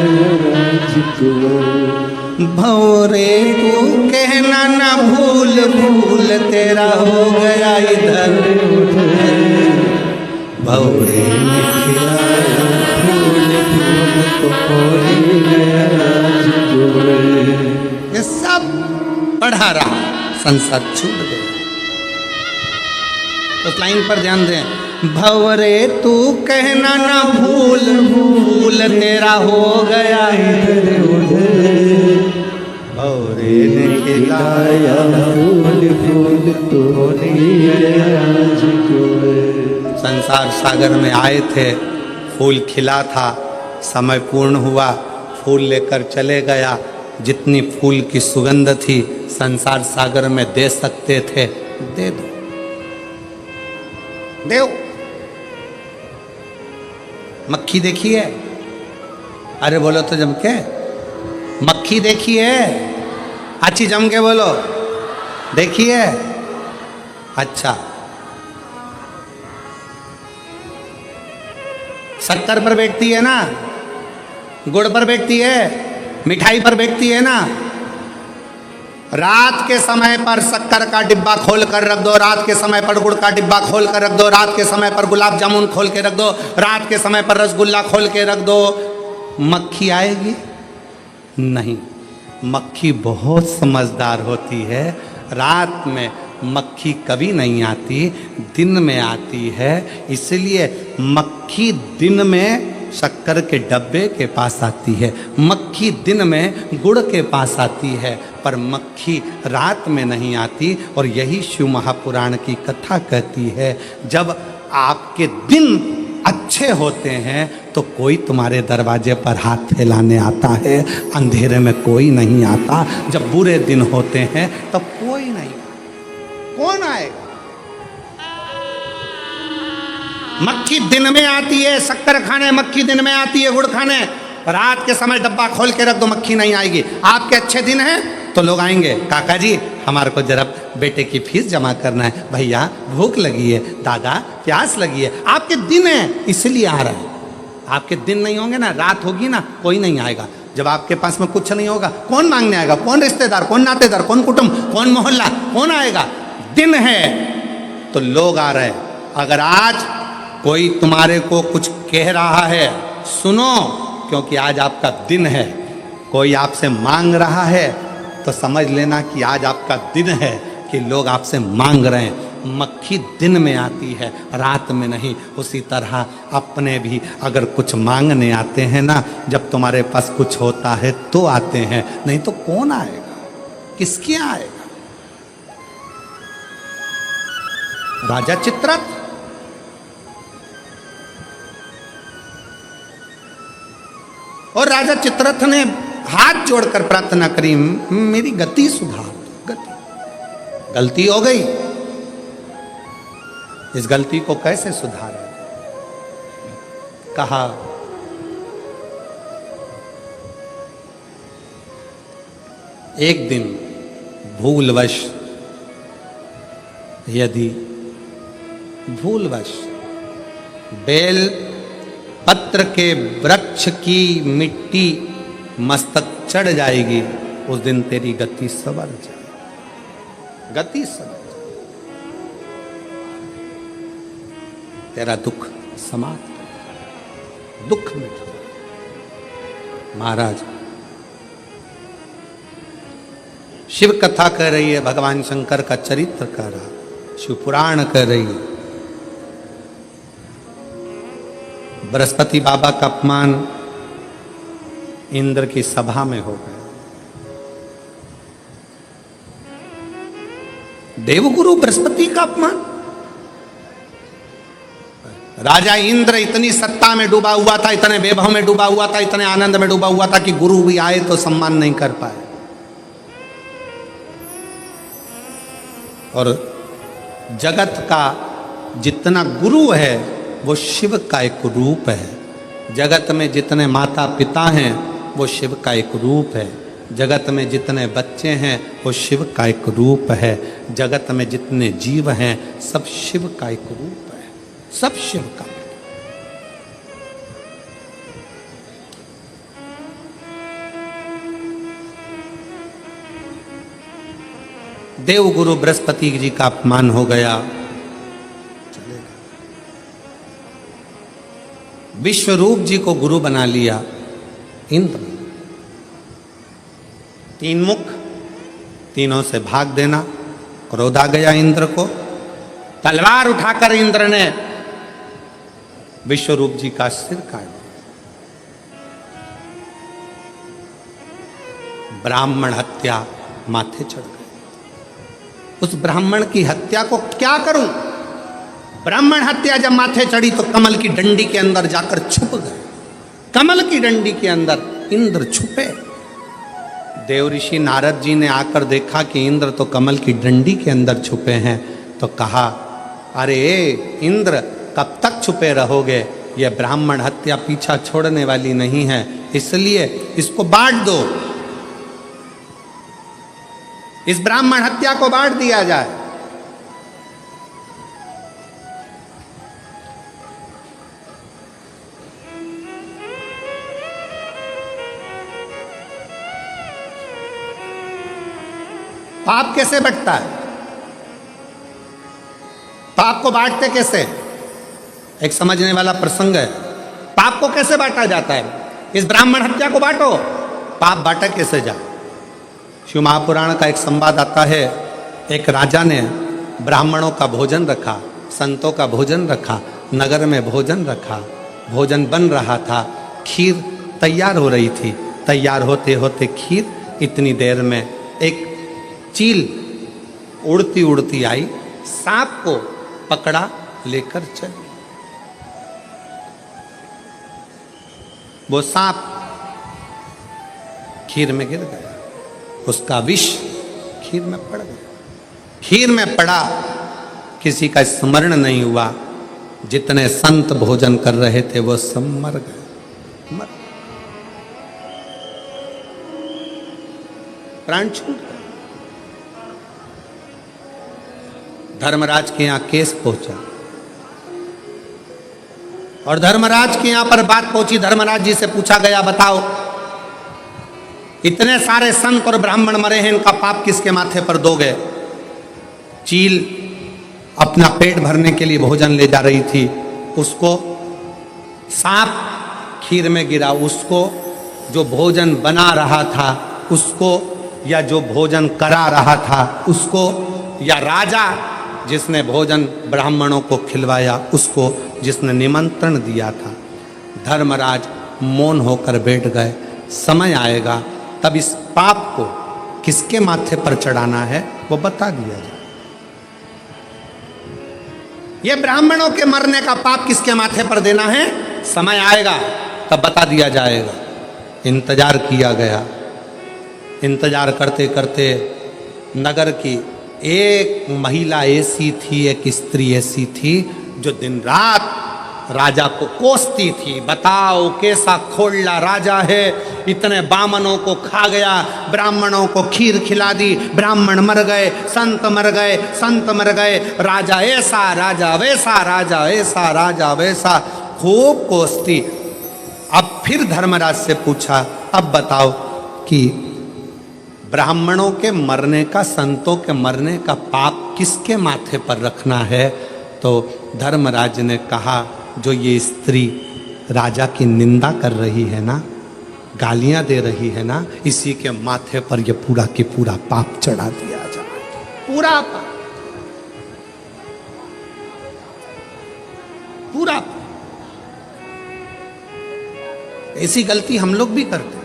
भौरे तू कहना ना भूल भूल तेरा हो गया इधर भौरे ने खिलाया फूल फूल तो हो गया ये सब पढ़ा रहा संसार छूट गया। उस लाइन पर ध्यान दें, भवरे तू कहना ना भूल भूल तेरा हो गया भवरे ने खिलाया फूल फूल तो हो गया। संसार सागर में आए थे, फूल खिला था, समय पूर्ण हुआ, फूल लेकर चले गया। जितनी फूल की सुगंध थी संसार सागर में दे सकते थे, दे दो, देव। मक्खी देखी है? अरे बोलो तो जम के, मक्खी देखी है? अच्छी जम के बोलो, देखी है? अच्छा, शक्कर पर बैठती है ना, गुड़ पर बैठती है, मिठाई पर बैठती है ना। रात के समय पर शक्कर का डिब्बा खोल कर रख दो, रात के समय पर गुड़ का डिब्बा खोल कर रख दो, रात के समय पर गुलाब जामुन खोल के रख दो, रात के समय पर रसगुल्ला खोल के रख दो, मक्खी आएगी? नहीं। मक्खी बहुत समझदार होती है। रात में मक्खी कभी नहीं आती, दिन में आती है। इसलिए मक्खी दिन में शक्कर के डब्बे के पास आती है, मक्खी दिन में गुड़ के पास आती है, पर मक्खी रात में नहीं आती। और यही शिव महापुराण की कथा कहती है, जब आपके दिन अच्छे होते हैं तो कोई तुम्हारे दरवाजे पर हाथ फैलाने आता है, अंधेरे में कोई नहीं आता। जब बुरे दिन होते हैं तब कोई नहीं, कौन आएगा? मक्खी दिन में आती है शक्कर खाने, मक्खी दिन में आती है गुड़ खाने। रात के समय डब्बा खोल के रख दो, मक्खी नहीं आएगी। आपके अच्छे दिन हैं तो लोग आएंगे, काका जी हमारे को जरा बेटे की फीस जमा करना है, भैया भूख लगी है, दादा प्यास लगी है। आपके दिन है इसलिए आ रहा है। आपके दिन नहीं होंगे ना, रात होगी ना, कोई नहीं आएगा। जब आपके पास में कुछ नहीं होगा, कौन मांगने आएगा? कौन रिश्तेदार, कौन नातेदार, कौन कुटुंब, कौन मोहल्ला, कौन आएगा? दिन है तो लोग आ रहे हैं। अगर आज कोई तुम्हारे को कुछ कह रहा है, सुनो, क्योंकि आज आपका दिन है। कोई आपसे मांग रहा है तो समझ लेना कि आज आपका दिन है कि लोग आपसे मांग रहे हैं। मक्खी दिन में आती है, रात में नहीं। उसी तरह अपने भी अगर कुछ मांगने आते हैं ना, जब तुम्हारे पास कुछ होता है तो आते हैं, नहीं तो कौन आएगा? किसके आएगा? राजा चित्ररथ और राजा चित्ररथ ने हाथ जोड़कर प्रार्थना करी, मेरी गति सुधार, गति गलती हो गई, इस गलती को कैसे सुधारें? कहा एक दिन भूलवश, यदि भूलवश बेल पत्र के वृक्ष की मिट्टी मस्तक चढ़ जाएगी, उस दिन तेरी गति सवर जाएगी, गति सवर जाएगी, तेरा दुख समाप्त, दुख मिट जाएगा। महाराज शिव कथा कह रही है, भगवान शंकर का चरित्र कह रहा, शिव पुराण कह रही है। बृहस्पति बाबा का अपमान इंद्र की सभा में हो गया। देवगुरु बृहस्पति का अपमान। राजा इंद्र इतनी सत्ता में डूबा हुआ था, इतने वैभव में डूबा हुआ था, इतने आनंद में डूबा हुआ था कि गुरु भी आए तो सम्मान नहीं कर पाए। और जगत का जितना गुरु है वो शिव का एक रूप है। जगत में जितने माता पिता हैं वो शिव का एक रूप है। जगत में जितने बच्चे हैं वो शिव का एक रूप है। जगत में जितने जीव हैं सब शिव का एक रूप है, सब शिव का। देवगुरु बृहस्पति जी का अपमान हो गया, चलेगा। विश्वरूप जी को गुरु बना लिया इंद्र। 3 मुख, तीनों से भाग देना। क्रोध आ गया इंद्र को, तलवार उठाकर इंद्र ने विश्वरूप जी का सिर काट दिया। ब्राह्मण हत्या माथे चढ़ गई। उस ब्राह्मण की हत्या को क्या करूं? ब्राह्मण हत्या जब माथे चढ़ी तो कमल की डंडी के अंदर जाकर छुप गए। कमल की डंडी के अंदर इंद्र छुपे। देव ऋषि नारद जी ने आकर देखा कि इंद्र तो कमल की डंडी के अंदर छुपे हैं, तो कहा, अरे इंद्र कब तक छुपे रहोगे? यह ब्राह्मण हत्या पीछा छोड़ने वाली नहीं है, इसलिए इसको बांट दो। इस ब्राह्मण हत्या को बांट दिया जाए। पाप कैसे बंटता है? पाप को बांटते कैसे? एक समझने वाला प्रसंग है। पाप को कैसे बांटा जाता है? इस ब्राह्मण हत्या को बांटो, पाप बांटा कैसे जाए? शिव महापुराण का एक संवाद आता है। एक राजा ने ब्राह्मणों का भोजन रखा, संतों का भोजन रखा, नगर में भोजन रखा, भोजन बन रहा था, खीर तैयार हो रही थी। तैयार होते होते खीर, इतनी देर में एक चील उड़ती उड़ती आई, सांप को पकड़ा, लेकर चली। वो सांप खीर में गिर गया, उसका विष खीर में पड़ गया। खीर में पड़ा, किसी का स्मरण नहीं हुआ। जितने संत भोजन कर रहे थे वो सब मर गए, प्राण छूट गए। धर्मराज के यहां केस पहुंचा और धर्मराज के यहां पर बात पहुंची। धर्मराज जी से पूछा गया, बताओ इतने सारे संत और ब्राह्मण मरे हैं, इनका पाप किसके माथे पर दोगे? चील अपना पेट भरने के लिए भोजन ले जा रही थी, उसको सांप खीर में गिरा, उसको जो भोजन बना रहा था उसको, या जो भोजन करा रहा था उसको, या राजा जिसने भोजन ब्राह्मणों को खिलवाया उसको, जिसने निमंत्रण दिया था। धर्मराज मौन होकर बैठ गए। समय आएगा तब इस पाप को किसके माथे पर चढ़ाना है वो बता दिया जाए। ये ब्राह्मणों के मरने का पाप किसके माथे पर देना है, समय आएगा तब बता दिया जाएगा। इंतजार किया गया। इंतजार करते करते नगर की एक महिला ऐसी थी, एक स्त्री ऐसी थी जो दिन रात राजा को कोसती थी। बताओ कैसा खोलला राजा है, इतने बामनों को खा गया, ब्राह्मणों को खीर खिला दी, ब्राह्मण मर गए, संत मर गए, संत मर गए, राजा ऐसा, राजा वैसा, राजा ऐसा, राजा वैसा, खूब कोसती। अब फिर धर्मराज से पूछा, अब बताओ कि ब्राह्मणों के मरने का, संतों के मरने का पाप किसके माथे पर रखना है? तो धर्मराज ने कहा, जो ये स्त्री राजा की निंदा कर रही है ना, गालियां दे रही है ना, इसी के माथे पर ये पूरा की पूरा पाप चढ़ा दिया जाए। पूरा पाप, पूरा पाप। ऐसी गलती हम लोग भी करते हैं।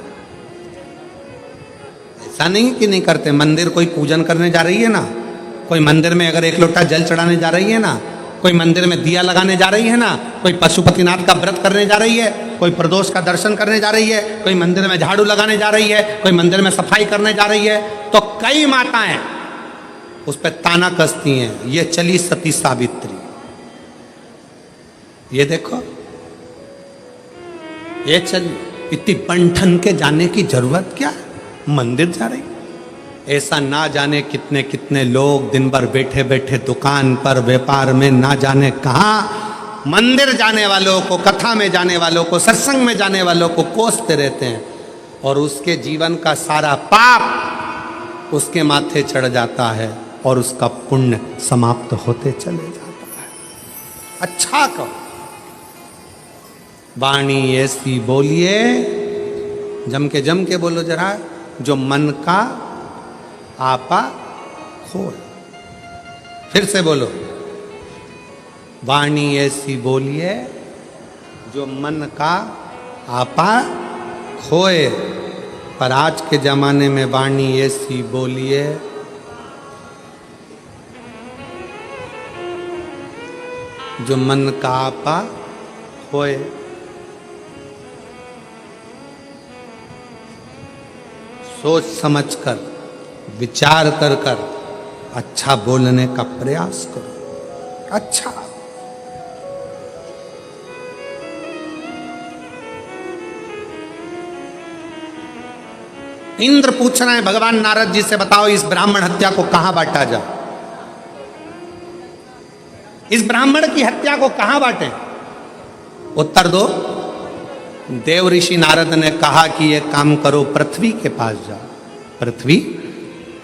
ऐसा नहीं कि नहीं करते। मंदिर कोई पूजन करने जा रही है ना, कोई मंदिर में अगर 1 लोटा जल चढ़ाने जा रही है ना, कोई मंदिर में दिया लगाने जा रही है ना, कोई पशुपतिनाथ का व्रत करने जा रही है, कोई प्रदोष का दर्शन करने जा रही है, कोई मंदिर में झाड़ू लगाने जा रही है, कोई मंदिर में सफाई करने जा रही है, तो कई माताएं उस पर ताना कसती हैं, ये चली सती सावित्री। ये देखो, ये चली, इतनी बंठन के जाने की जरूरत क्या है? मंदिर जा रही। ऐसा ना जाने कितने कितने लोग दिन भर बैठे बैठे दुकान पर, व्यापार में, ना जाने कहाँ मंदिर जाने वालों को, कथा में जाने वालों को, सत्संग में जाने वालों को कोसते रहते हैं, और उसके जीवन का सारा पाप उसके माथे चढ़ जाता है और उसका पुण्य समाप्त होते चले जाता है। अच्छा कहो, वाणी ऐसी बोलिए, जम के बोलो जरा, जो मन का आपा खोए। फिर से बोलो, वाणी ऐसी बोलिए जो मन का आपा खोए। पर आज के जमाने में वाणी ऐसी बोलिए जो मन का आपा खोए। सोच समझकर, विचार कर कर अच्छा बोलने का प्रयास करो। अच्छा, इंद्र पूछ रहे हैं भगवान नारद जी से, बताओ इस ब्राह्मण हत्या को कहां बांटा जाए? इस ब्राह्मण की हत्या को कहां बांटे? उत्तर दो। देव ऋषि नारद ने कहा कि ये काम करो, पृथ्वी के पास जाओ। पृथ्वी,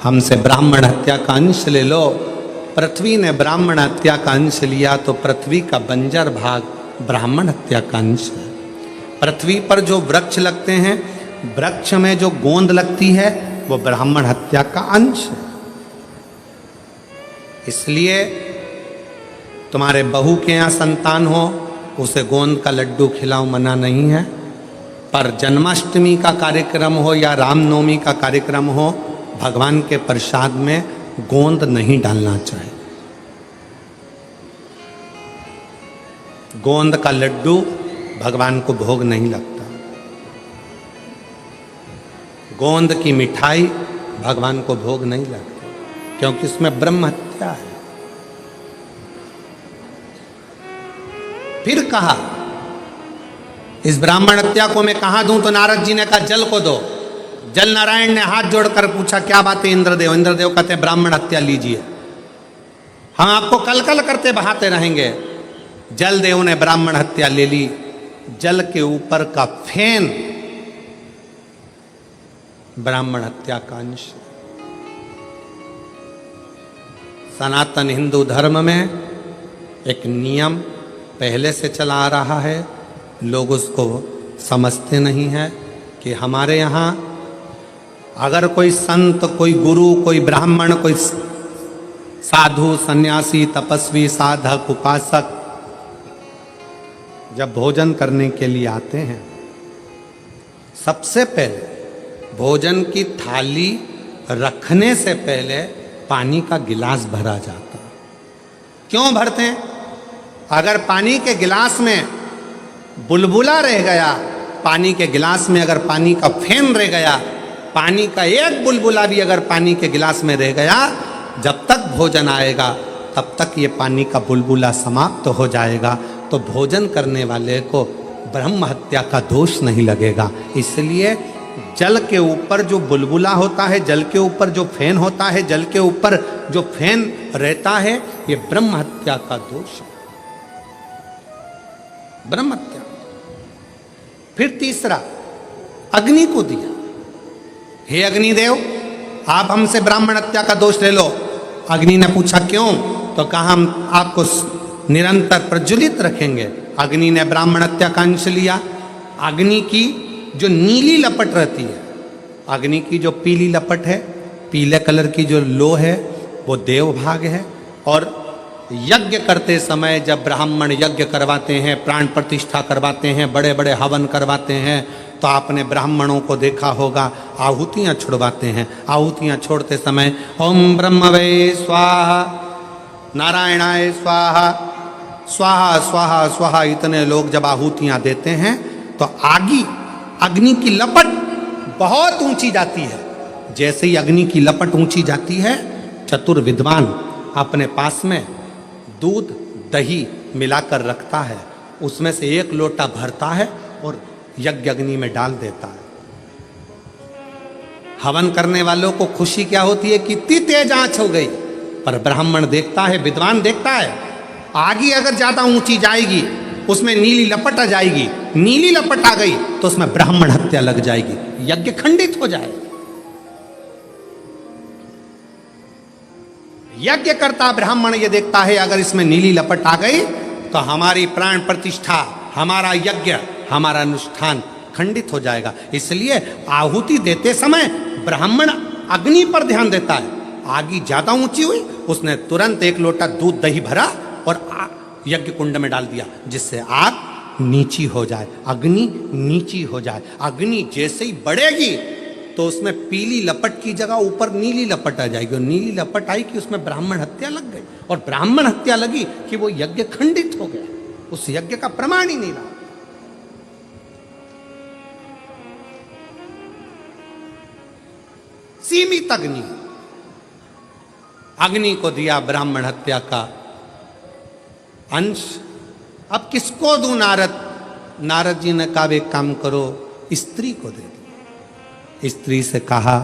हमसे ब्राह्मण हत्या का अंश ले लो। पृथ्वी ने ब्राह्मण हत्या का अंश लिया तो पृथ्वी का बंजर भाग ब्राह्मण हत्या का अंश है। पृथ्वी पर जो वृक्ष लगते हैं, वृक्ष में जो गोंद लगती है वो ब्राह्मण हत्या का अंश है। इसलिए तुम्हारे बहू के यहाँ संतान हो, उसे गोंद का लड्डू खिलाओ, मना नहीं है। पर जन्माष्टमी का कार्यक्रम हो या रामनवमी का कार्यक्रम हो, भगवान के प्रसाद में गोंद नहीं डालना चाहिए। गोंद का लड्डू भगवान को भोग नहीं लगता। गोंद की मिठाई भगवान को भोग नहीं लगती, क्योंकि इसमें ब्रह्म हत्या है। फिर कहा, इस ब्राह्मण हत्या को मैं कहां दूं? तो नारद जी ने कहा, जल को दो। जल नारायण ने हाथ जोड़कर पूछा, क्या बात है इंद्रदेव? इंद्रदेव कहते हैं, ब्राह्मण हत्या लीजिए, हम आपको कल कल करते बहाते रहेंगे। जल देव ने ब्राह्मण हत्या ले ली। जल के ऊपर का फेन ब्राह्मण हत्या का अंश। सनातन हिंदू धर्म में एक नियम पहले से चला आ रहा है, लोग उसको समझते नहीं है कि हमारे यहाँ अगर कोई संत, कोई गुरु, कोई ब्राह्मण, कोई साधु, सन्यासी, तपस्वी, साधक, उपासक जब भोजन करने के लिए आते हैं, सबसे पहले भोजन की थाली रखने से पहले पानी का गिलास भरा जाता है। क्यों भरते हैं? अगर पानी के गिलास में बुलबुला रह गया, पानी के गिलास में अगर पानी का फेन रह गया, पानी का एक बुलबुला भी अगर पानी के गिलास में रह गया, जब तक भोजन आएगा तब तक ये पानी का बुलबुला समाप्त हो जाएगा। तो भोजन करने वाले को ब्रह्म हत्या का दोष नहीं लगेगा। इसलिए जल के ऊपर जो बुलबुला होता है, जल के ऊपर जो फेन होता है, जल के ऊपर जो फेन रहता है, ये ब्रह्म हत्या का दोष है, ब्रह्म हत्या। फिर तीसरा, अग्नि को दिया, हे अग्निदेव, आप हमसे ब्राह्मण हत्या का दोष ले लो। अग्नि ने पूछा क्यों? तो कहा, हम आपको निरंतर प्रज्वलित रखेंगे। अग्नि ने ब्राह्मण हत्या का अंश लिया। अग्नि की जो नीली लपट रहती है, अग्नि की जो पीली लपट है, पीले कलर की जो लो है, वो देव भाग है। और यज्ञ करते समय जब ब्राह्मण यज्ञ करवाते हैं, प्राण प्रतिष्ठा करवाते हैं, बड़े बड़े हवन करवाते हैं, तो आपने ब्राह्मणों को देखा होगा, आहुतियाँ छुड़वाते हैं। आहुतियाँ छोड़ते समय ओम ब्रह्मवे स्वाहा, नारायणाय स्वाहा, स्वाहा स्वाहा स्वाहा, इतने लोग जब आहुतियाँ देते हैं तो आगे अग्नि की लपट बहुत ऊंची जाती है। जैसे ही अग्नि की लपट ऊंची जाती है, चतुर विद्वान अपने पास में दूध दही मिलाकर रखता है, उसमें से एक लोटा भरता है और यज्ञ अग्नि में डाल देता है। हवन करने वालों को खुशी क्या होती है कि इतनी तेज आंच हो गई, पर ब्राह्मण देखता है, विद्वान देखता है, आगे अगर ज्यादा ऊंची जाएगी, उसमें नीली लपट आ जाएगी, नीली लपट आ गई तो उसमें ब्राह्मण हत्या लग जाएगी, यज्ञ खंडित हो जाएगा। यज्ञ करता ब्राह्मण ये देखता है अगर इसमें नीली लपट आ गई तो हमारी प्राण प्रतिष्ठा, हमारा यज्ञ, हमारा अनुष्ठान खंडित हो जाएगा। इसलिए आहुति देते समय ब्राह्मण अग्नि पर ध्यान देता है। आगी ज्यादा ऊंची हुई, उसने तुरंत 1 लोटा दूध दही भरा और यज्ञ कुंड में डाल दिया, जिससे आग नीची हो जाए, अग्नि नीची हो जाए। अग्नि जैसे ही बढ़ेगी तो उसमें पीली लपट की जगह ऊपर नीली लपट आ जाएगी, और नीली लपट आई कि उसमें ब्राह्मण हत्या लग गई, और ब्राह्मण हत्या लगी कि वो यज्ञ खंडित हो गया, उस यज्ञ का प्रमाण ही नहीं रहा। सीमित अग्नि, अग्नि को दिया ब्राह्मण हत्या का अंश। अब किसको दूं नारद? नारद जी ने कहा एक काम करो, स्त्री को दे दो। स्त्री से कहा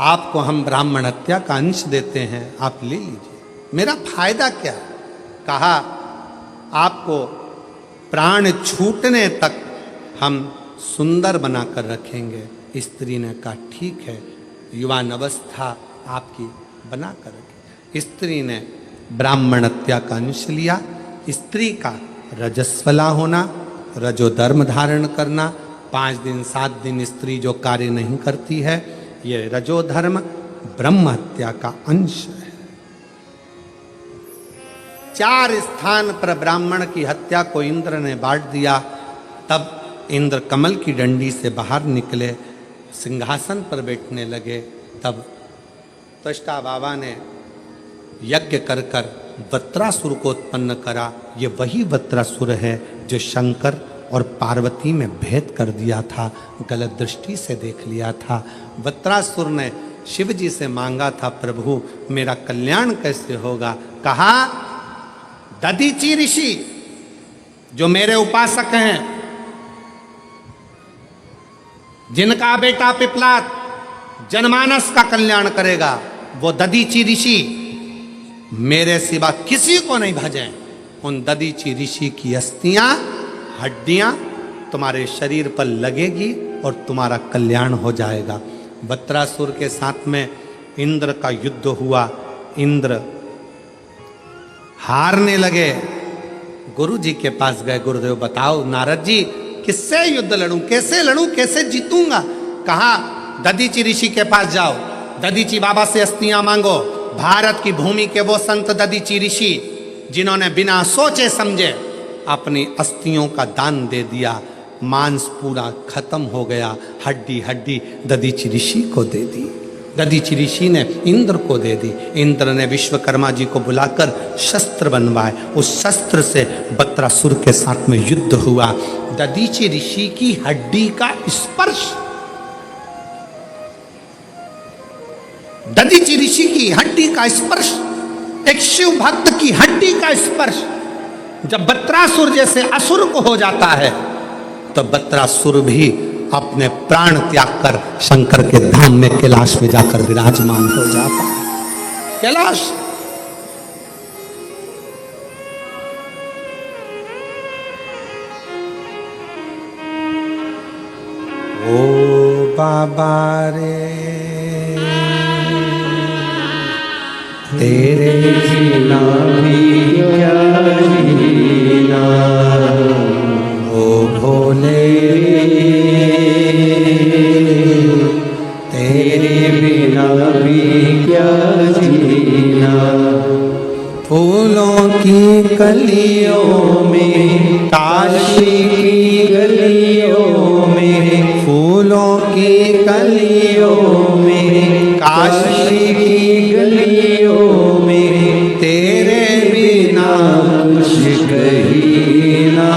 आपको हम ब्राह्मण हत्या का अंश देते हैं, आप ले लीजिए, मेरा फायदा क्या? कहा आपको प्राण छूटने तक हम सुंदर बनाकर रखेंगे। स्त्री ने कहा ठीक है, युवान अवस्था आपकी बनाकर रखें। स्त्री ने ब्राह्मण हत्या का अंश लिया। स्त्री का रजस्वला होना, रजोधर्म धारण करना, 5 दिन 7 दिन स्त्री जो कार्य नहीं करती है, ये रजोधर्म ब्रह्म हत्या का अंश है। 4 स्थान पर ब्राह्मण की हत्या को इंद्र ने बांट दिया। तब इंद्र कमल की डंडी से बाहर निकले, सिंहासन पर बैठने लगे। तब त्वष्टा बाबा ने यज्ञ कर कर वत्रासुर को उत्पन्न करा। ये वही वत्रासुर है जो शंकर और पार्वती में भेद कर दिया था, गलत दृष्टि से देख लिया था। वत्रासुर ने शिव जी से मांगा था, प्रभु मेरा कल्याण कैसे होगा? कहा दधीचि ऋषि जो मेरे उपासक हैं, जिनका बेटा पिपलाद जनमानस का कल्याण करेगा, वो दधीचि ऋषि मेरे सिवा किसी को नहीं भजें। उन दधीचि ऋषि की अस्थियां, हड्डियां तुम्हारे शरीर पर लगेगी और तुम्हारा कल्याण हो जाएगा। वत्रासुर के साथ में इंद्र का युद्ध हुआ। इंद्र हारने लगे। गुरु जी के पास गए, गुरुदेव बताओ नारद जी किससे युद्ध लड़ूं, कैसे लड़ूं, कैसे जीतूंगा? कहा दधीचि ऋषि के पास जाओ, दधीचि बाबा से अस्थियां मांगो। भारत की भूमि के वो संत दधीचि ऋषि जिन्होंने बिना सोचे समझे अपनी अस्थियों का दान दे दिया, मांस पूरा खत्म हो गया, हड्डी हड्डी दधीचि ऋषि को दे दी। दधीचि ऋषि ने इंद्र को दे दी। इंद्र ने विश्वकर्मा जी को बुलाकर शस्त्र बनवाए। उस शस्त्र से वत्रासुर के साथ में युद्ध हुआ। दधीचि ऋषि की हड्डी का स्पर्श, दधीचि ऋषि की हड्डी का स्पर्श, एक शिव भक्त की हड्डी का स्पर्श जब वत्रासुर जैसे असुर को हो जाता है, तो वत्रासुर भी अपने प्राण त्याग कर शंकर के धाम में कैलाश में जाकर विराजमान हो जाता है। कैलाश ओ बाबा रे तेरे जीना भी क्या जीना, ओ भोले तेरे बिना भी क्या जीना। फूलों की कलियों में, काशी की गलियों में, फूलों की कलियों में, काशी की गलियों में, तेरे बिना कुछ कहीं ना,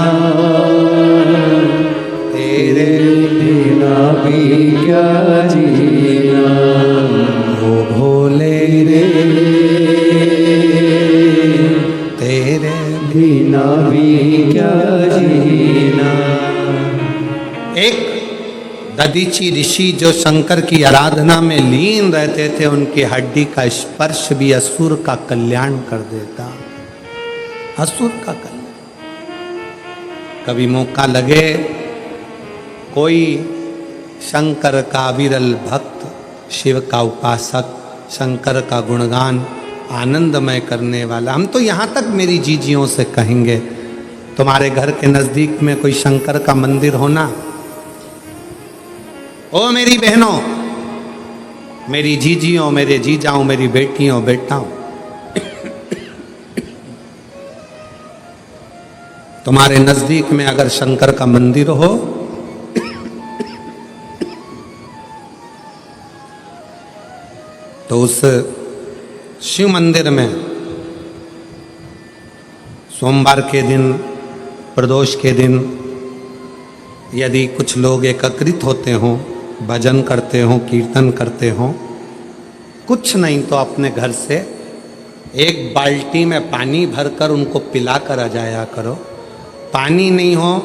तेरे बिना भी क्या जीना, ओ भोले रे तेरे बिना भी क्या जीना। एक दधीचि ऋषि जो शंकर की आराधना में लीन रहते थे, उनकी हड्डी का स्पर्श भी असुर का कल्याण कर देता, असुर का कल्याण। कभी मौका लगे कोई शंकर का विरल भक्त, शिव का उपासक शंकर का गुणगान आनंदमय करने वाला। हम तो यहाँ तक मेरी जीजियों से कहेंगे, तुम्हारे घर के नजदीक में कोई शंकर का मंदिर होना, ओ मेरी बहनों, मेरी जीजियों, मेरे जीजाओं, मेरी बेटियों, बेटाओं, तुम्हारे नजदीक में अगर शंकर का मंदिर हो तो उस शिव मंदिर में सोमवार के दिन, प्रदोष के दिन यदि कुछ लोग एकत्रित होते हों, भजन करते हों, कीर्तन करते हों, कुछ नहीं तो अपने घर से एक बाल्टी में पानी भरकर उनको पिला कर आ जाया करो। पानी नहीं हो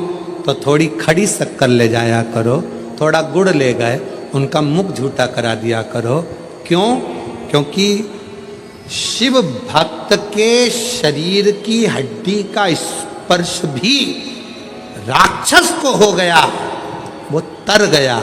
तो थोड़ी खड़ी शक्कर ले जाया करो, थोड़ा गुड़ ले गए, उनका मुख झूठा करा दिया करो। क्यों? क्योंकि शिव भक्त के शरीर की हड्डी का स्पर्श भी राक्षस को हो गया, वो तर गया।